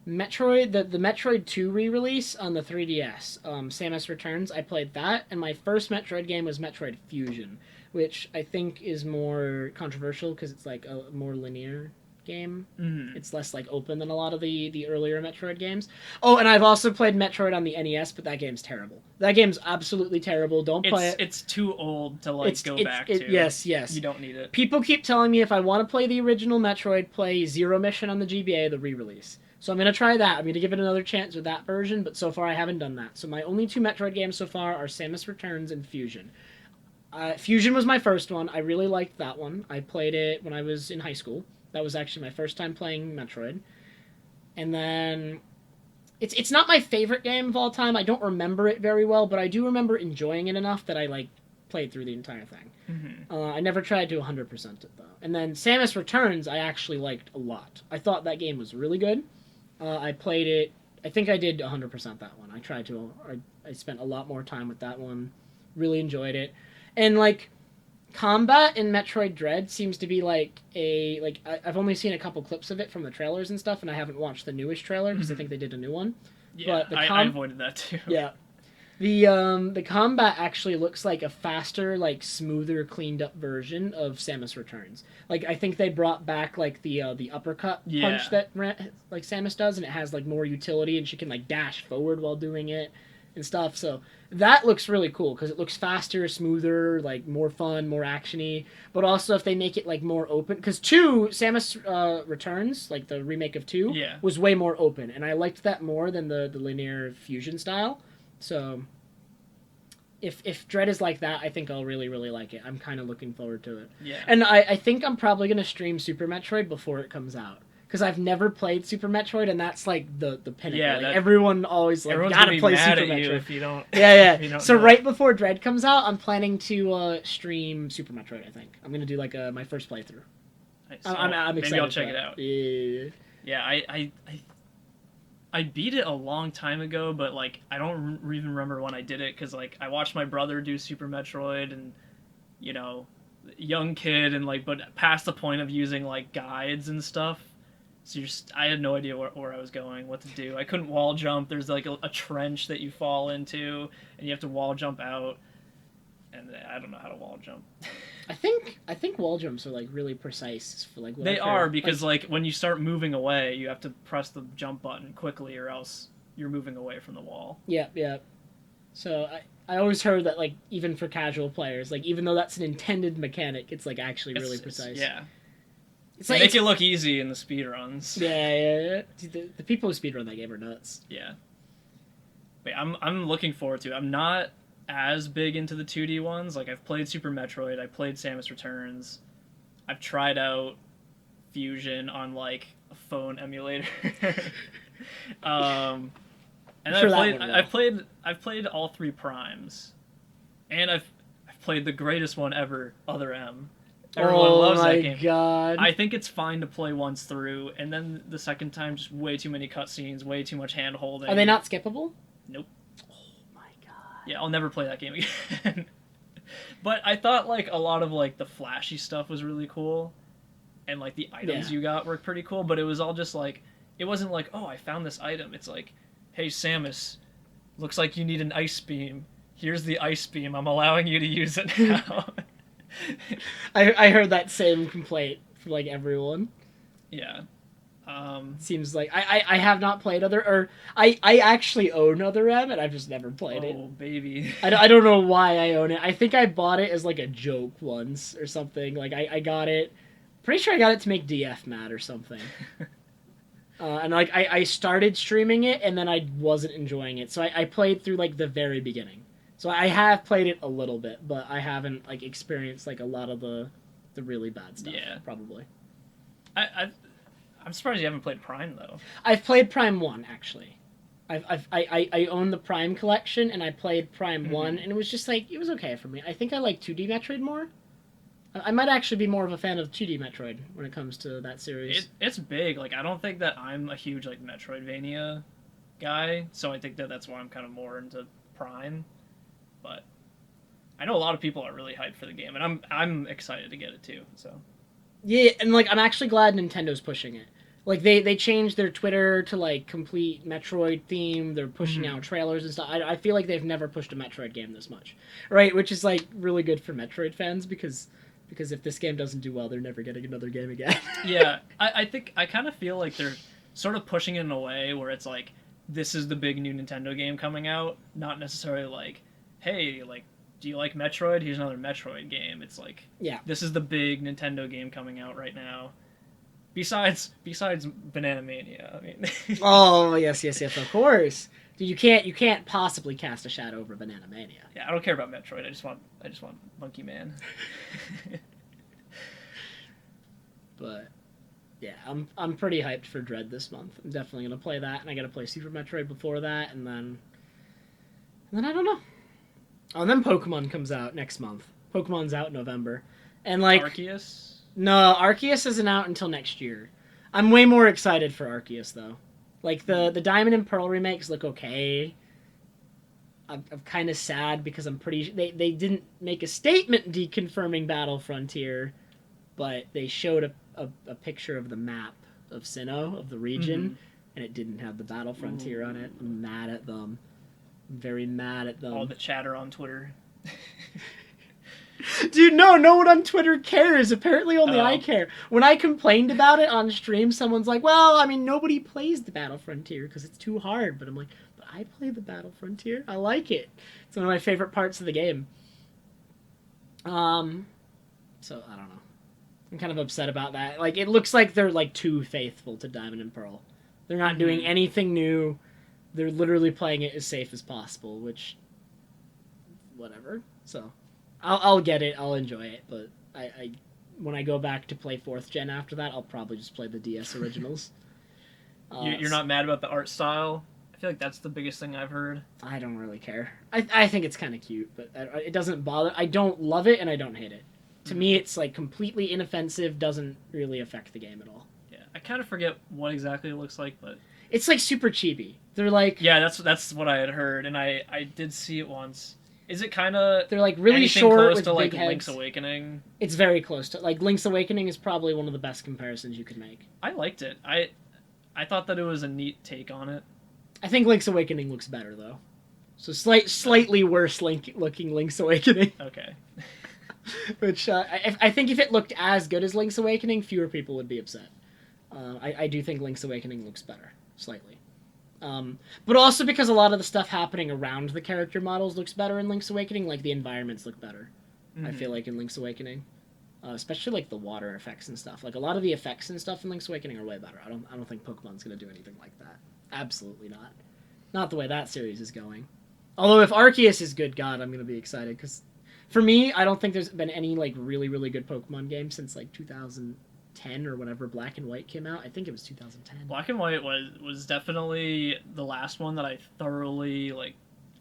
Metroid, the Metroid 2 re-release on the 3DS, Samus Returns. I played that, and my first Metroid game was Metroid Fusion, which I think is more controversial because it's like a more linear game. Mm-hmm. It's less like open than a lot of the earlier Metroid games. Oh, and I've also played Metroid on the NES, but that game's terrible. That game's absolutely terrible. Don't play it. It's too old to like go back to. Yes. You don't need it. People keep telling me if I want to play the original Metroid, play Zero Mission on the GBA, the re-release. So I'm going to try that. I'm going to give it another chance with that version, but so far I haven't done that. So my only 2 Metroid games so far are Samus Returns and Fusion. Fusion was my first one. I really liked that one. I played it when I was in high school. That was actually my first time playing Metroid. And then it's not my favorite game of all time. I don't remember it very well, but I do remember enjoying it enough that I like played through the entire thing. Mm-hmm. I never tried to 100% it though. And then Samus Returns I actually liked a lot. I thought that game was really good. I played it I think I did 100% that one. I tried to. I spent a lot more time with that one. Really enjoyed it, and like combat in Metroid Dread seems to be I've only seen a couple clips of it from the trailers and stuff, and I haven't watched the newest trailer because I think they did a new one. Yeah, but I avoided that too. Yeah. The combat actually looks like a faster, like smoother, cleaned up version of Samus Returns. Like I think they brought back like the uppercut punch that like Samus does, and it has like more utility, and she can like dash forward while doing it and stuff. So that looks really cool because it looks faster, smoother, like more fun, more actiony. But also if they make it like more open, because Samus Returns, like the remake of 2, was way more open, and I liked that more than the linear fusion style. So, if Dread is like that, I think I'll really, really like it. I'm kind of looking forward to it. Yeah. And I think I'm probably going to stream Super Metroid before it comes out. Because I've never played Super Metroid, and that's like the pinnacle. Yeah, like, everyone always like, gotta play Super Metroid. If you don't, yeah. If you don't so know. Right before Dread comes out, I'm planning to stream Super Metroid, I think. I'm going to do like my first playthrough. Nice. I'm excited. Maybe I'll check it out. Yeah. I beat it a long time ago, but like I don't even remember when I did it because like I watched my brother do Super Metroid, and you know, young kid, and like but past the point of using like guides and stuff. So I had no idea where I was going, what to do. I couldn't wall jump. There's like a trench that you fall into, and you have to wall jump out. And I don't know how to wall jump. I think wall jumps are like really precise for like. They are because like when you start moving away, you have to press the jump button quickly, or else you're moving away from the wall. Yeah. So I always heard that like even for casual players, like even though that's an intended mechanic, it's like actually really precise. Yeah. It's they like, make it look easy in the speedruns. Yeah. Dude, the people who speedrun that game are nuts. Yeah. Wait, I'm looking forward to it. I'm not as big into the 2D ones. Like I've played Super Metroid, I played Samus Returns. I've tried out Fusion on like a phone emulator. And I've played all 3 primes. And I've played the greatest one ever, Other M. Everyone loves that game. Oh my god. I think it's fine to play once through, and then the second time, just way too many cutscenes, way too much hand-holding. Are they not skippable? Nope. Oh my god. Yeah, I'll never play that game again. But I thought, like, a lot of, like, the flashy stuff was really cool, and, like, the items you got were pretty cool, but it was all just, like, it wasn't like, oh, I found this item. It's like, hey, Samus, looks like you need an ice beam. Here's the ice beam. I'm allowing you to use it now. I heard that same complaint from like everyone. Yeah. Seems like I have not played I actually own Other M, and I've just never played it. Oh baby. I don't know why I own it. I think I bought it as like a joke once or something. Like I got it. Pretty sure I got it to make DF mad or something. And like I started streaming it, and then I wasn't enjoying it, so I played through like the very beginning. So I have played it a little bit, but I haven't like experienced like a lot of the really bad stuff. Yeah, probably. I'm surprised you haven't played Prime though. I've played Prime 1 actually. I own the Prime collection, and I played Prime 1, and it was just like it was okay for me. I think I like 2D Metroid more. I might actually be more of a fan of 2D Metroid when it comes to that series. It's big. Like I don't think that I'm a huge like Metroidvania guy, so I think that's why I'm kind of more into Prime. But I know a lot of people are really hyped for the game, and I'm excited to get it too. So yeah, and like I'm actually glad Nintendo's pushing it. Like they changed their Twitter to like complete Metroid theme. They're pushing out trailers and stuff. I feel like they've never pushed a Metroid game this much, right? Which is like really good for Metroid fans because if this game doesn't do well, they're never getting another game again. Yeah, I kind of feel like they're sort of pushing it in a way where it's like this is the big new Nintendo game coming out, not necessarily like, hey, like, do you like Metroid? Here's another Metroid game. It's like, yeah, this is the big Nintendo game coming out right now. Besides Banana Mania, I mean. Oh yes, of course. Dude, you can't possibly cast a shadow over Banana Mania. Yeah, I don't care about Metroid. I just want Monkey Man. But yeah, I'm pretty hyped for Dread this month. I'm definitely gonna play that, and I gotta play Super Metroid before that, and then I don't know. Oh, and then Pokemon comes out next month. Pokemon's out in November, and like Arceus. No, Arceus isn't out until next year. I'm way more excited for Arceus though. Like, the Diamond and Pearl remakes look okay. I'm kind of sad because I'm pretty... They didn't make a statement deconfirming Battle Frontier, but they showed a picture of the map of Sinnoh, of the region, and it didn't have the Battle Frontier on it. I'm mad at them. I'm very mad at them. All the chatter on Twitter. Dude, no one on Twitter cares. Apparently only I care. When I complained about it on stream, someone's like, well, I mean, nobody plays the Battle Frontier because it's too hard. But I'm like, but I play the Battle Frontier. I like it. It's one of my favorite parts of the game. So, I don't know. I'm kind of upset about that. Like, it looks like they're, like, too faithful to Diamond and Pearl. They're not doing anything new. They're literally playing it as safe as possible, which... whatever. So... I'll get it, I'll enjoy it, but I when I go back to play 4th gen after that, I'll probably just play the DS originals. You're not mad about the art style? I feel like that's the biggest thing I've heard. I don't really care. I think it's kind of cute, but it doesn't bother. I don't love it, and I don't hate it. To me, it's like completely inoffensive, doesn't really affect the game at all. Yeah, I kind of forget what exactly it looks like, but... It's like super chibi. They're like... Yeah, that's what I had heard, and I did see it once. Is it kind of... They're like really short close with to like big heads. Link's Awakening? It's very close to... Like, Link's Awakening is probably one of the best comparisons you could make. I liked it. I thought that it was a neat take on it. I think Link's Awakening looks better, though. So slightly worse looking Link's Awakening. Okay. Which, I think if it looked as good as Link's Awakening, fewer people would be upset. I do think Link's Awakening looks better. Slightly. But also because a lot of the stuff happening around the character models looks better in Link's Awakening, like the environments look better, I feel like, in Link's Awakening. Especially like the water effects and stuff. Like a lot of the effects and stuff in Link's Awakening are way better. I don't think Pokemon's gonna do anything like that. Absolutely not. Not the way that series is going. Although if Arceus is good, God, I'm gonna be excited, because for me, I don't think there's been any like really, really good Pokemon game since like 2010 or whenever Black and White came out. I think it was 2010. Black and White was definitely the last one that I thoroughly like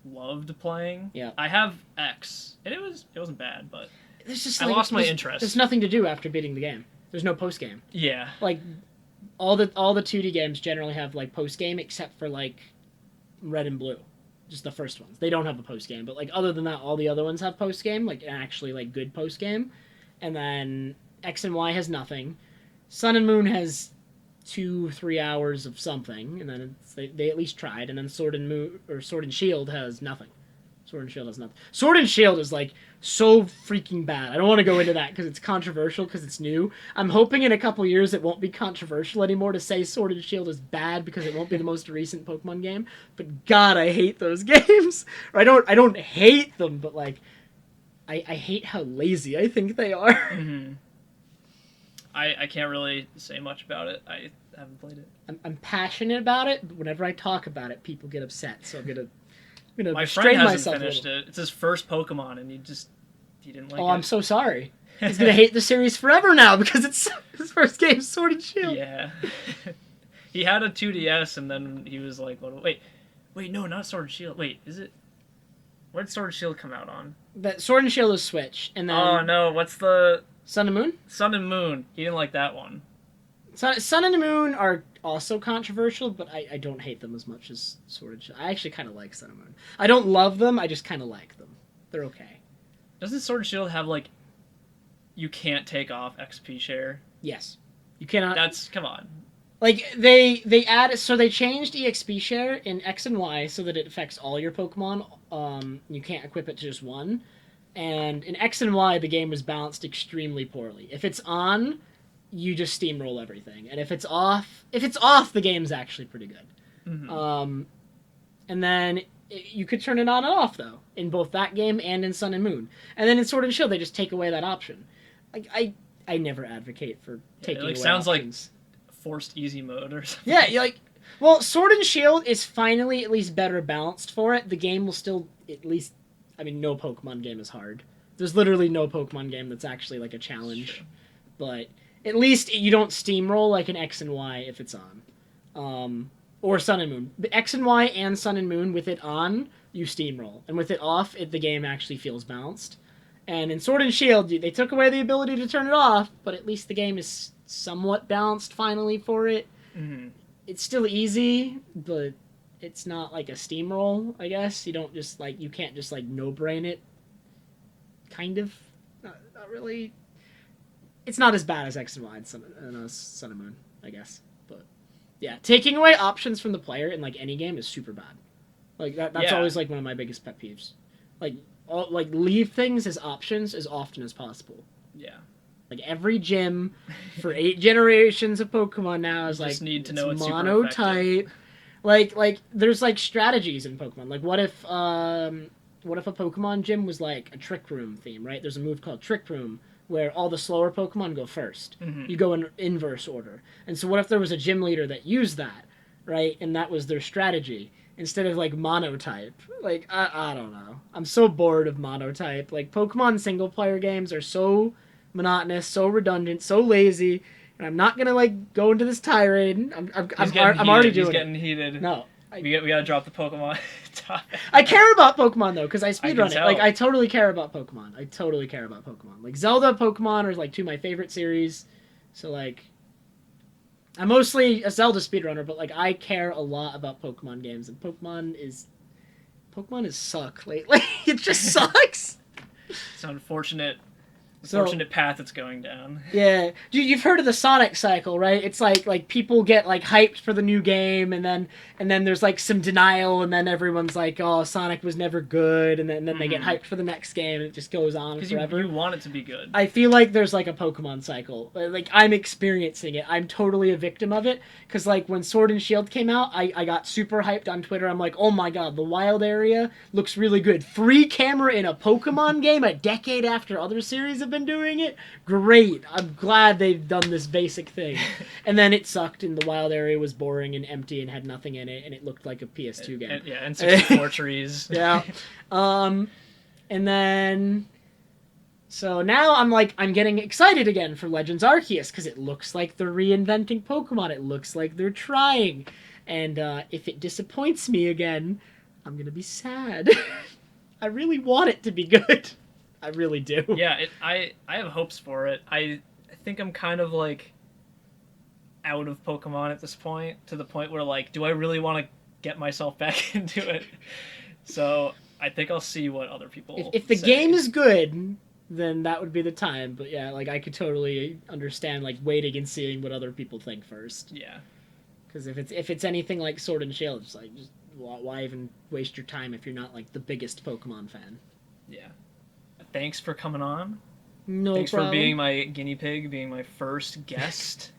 loved playing. Yeah. I have X, and it wasn't bad, but There's just, I like, lost my interest. There's nothing to do after beating the game. There's no post game. Yeah. Like all the 2D games generally have like post game, except for like Red and Blue. Just the first ones. They don't have a post game, but like other than that, all the other ones have post game, like actually like good post game. And then X and Y has nothing. Sun and Moon has 2-3 hours of something, and then they at least tried. And then Sword and Shield has nothing. Sword and Shield has nothing. Sword and Shield is like so freaking bad. I don't want to go into that because it's controversial, because it's new. I'm hoping in a couple years it won't be controversial anymore to say Sword and Shield is bad, because it won't be the most recent Pokemon game. But God, I hate those games. Or I don't hate them, but like I hate how lazy I think they are. Mm-hmm. I can't really say much about it. I haven't played it. I'm passionate about it, but whenever I talk about it, people get upset. So I'm gonna My restrain friend hasn't myself finished it. It's his first Pokemon, and he didn't like it. Oh, I'm so sorry. He's gonna hate the series forever now because it's his first game, Sword and Shield. Yeah. He had a 2DS, and then he was like, wait, no, not Sword and Shield. Wait, is it? What did Sword and Shield come out on? That Sword and Shield is Switch, and then Oh no, what's the Sun and Moon? Sun and Moon? He didn't like that one. Sun and Moon are also controversial, but I don't hate them as much as Sword and Shield. I actually kind of like Sun and Moon. I don't love them, I just kind of like them. They're okay. Doesn't Sword and Shield have like, you can't take off XP share? Yes. You cannot... Come on. Like, they changed EXP share in X and Y so that it affects all your Pokemon. You can't equip it to just one. And in X and Y, the game was balanced extremely poorly. If it's on, you just steamroll everything. And if it's off, the game's actually pretty good. Mm-hmm. And then you could turn it on and off, though, in both that game and in Sun and Moon. And then in Sword and Shield, they just take away that option. Like, I never advocate for taking away sounds options. Like forced easy mode or something. Yeah, you're like, well, Sword and Shield is finally at least better balanced for it. The game will still, at least, I mean, no Pokemon game is hard. There's literally no Pokemon game that's actually like a challenge. Sure. But at least you don't steamroll like an X and Y if it's on. Or Sun and Moon. But X and Y and Sun and Moon, with it on, you steamroll. And with it off, the game actually feels balanced. And in Sword and Shield, they took away the ability to turn it off, but at least the game is somewhat balanced finally for it. Mm-hmm. it's still easy, but it's not like a steamroll, I guess. You don't just like, you can't just like no-brain it. Kind of. Not really. It's not as bad as X and Y and Sun and Moon, I guess. But yeah, taking away options from the player in like any game is super bad. Like that's always like one of my biggest pet peeves. Like leave things as options as often as possible. Yeah. Like every gym for 8 generations of Pokemon now is like, just need to know it's monotype. Like there's like strategies in Pokemon. Like what if a Pokemon gym was like a Trick Room theme, right? There's a move called Trick Room where all the slower Pokemon go first. Mm-hmm. You go in inverse order. And so what if there was a gym leader that used that, right? And that was their strategy instead of like monotype. Like I don't know. I'm so bored of monotype. Like Pokemon single player games are so monotonous, so redundant, so lazy, and I'm not gonna like go into this tirade. I'm already doing it. He's getting heated. No, we gotta drop the Pokemon topic. I care about Pokemon though, because I speedrun it. tell. Like I totally care about Pokemon. Like Zelda, Pokemon are like 2 of my favorite series. So like, I'm mostly a Zelda speedrunner, but like I care a lot about Pokemon games, and Pokemon is suck lately. It just sucks. It's an unfortunate path it's going down. Yeah, you've heard of the Sonic cycle, right? It's like people get like hyped for the new game, and then there's like some denial, and then everyone's like, "Oh, Sonic was never good," and then they get hyped for the next game, and it just goes on forever. You want it to be good. I feel like there's like a Pokemon cycle. Like I'm experiencing it. I'm totally a victim of it. Because like when Sword and Shield came out, I got super hyped on Twitter. I'm like, oh my god, the wild area looks really good. 3 camera in a Pokemon game a decade after other series have been doing it. Great. I'm glad they've done this basic thing. And then it sucked, and the wild area was boring and empty and had nothing in it, and it looked like a PS2 game. And 64 trees. Yeah. And then... So now I'm getting excited again for Legends Arceus, because it looks like they're reinventing Pokemon. It looks like they're trying. And if it disappoints me again, I'm going to be sad. I really want it to be good. I really do. Yeah, I have hopes for it. I think I'm kind of like out of Pokemon at this point, to the point where like, do I really want to get myself back into it? So I think I'll see what other people If the say. game is good, then that would be the time. But yeah, like I could totally understand like waiting and seeing what other people think first. Yeah. Because if it's anything like Sword and Shield, it's like, just why even waste your time if you're not like the biggest Pokemon fan? Yeah. Thanks for coming on. No Thanks problem. for being my guinea pig, being my first guest.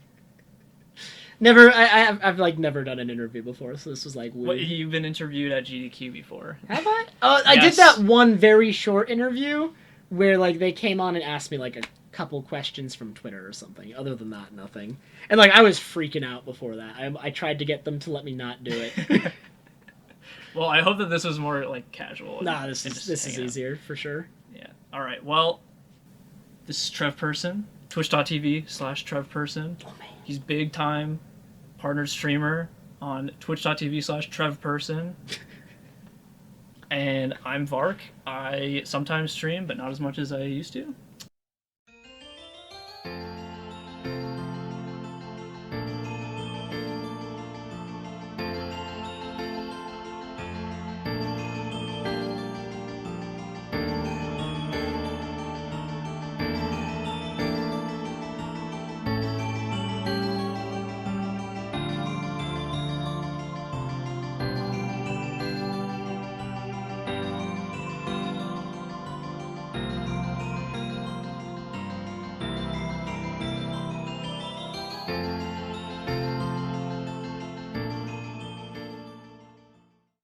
I've like never done an interview before, so this was like weird. What, you've been interviewed at GDQ before. Have I? Oh, I did that one very short interview where like they came on and asked me like a couple questions from Twitter or something. Other than that, nothing. And like I was freaking out before that. I tried to get them to let me not do it. Well, I hope that this was more like casual. Nah, this is easier for sure. Yeah. All right. Well, this is TrevPerson. Twitch.tv/TrevPerson. Oh man. He's big time partnered streamer on Twitch.tv/TrevPerson. And I'm Vark. I sometimes stream, but not as much as I used to.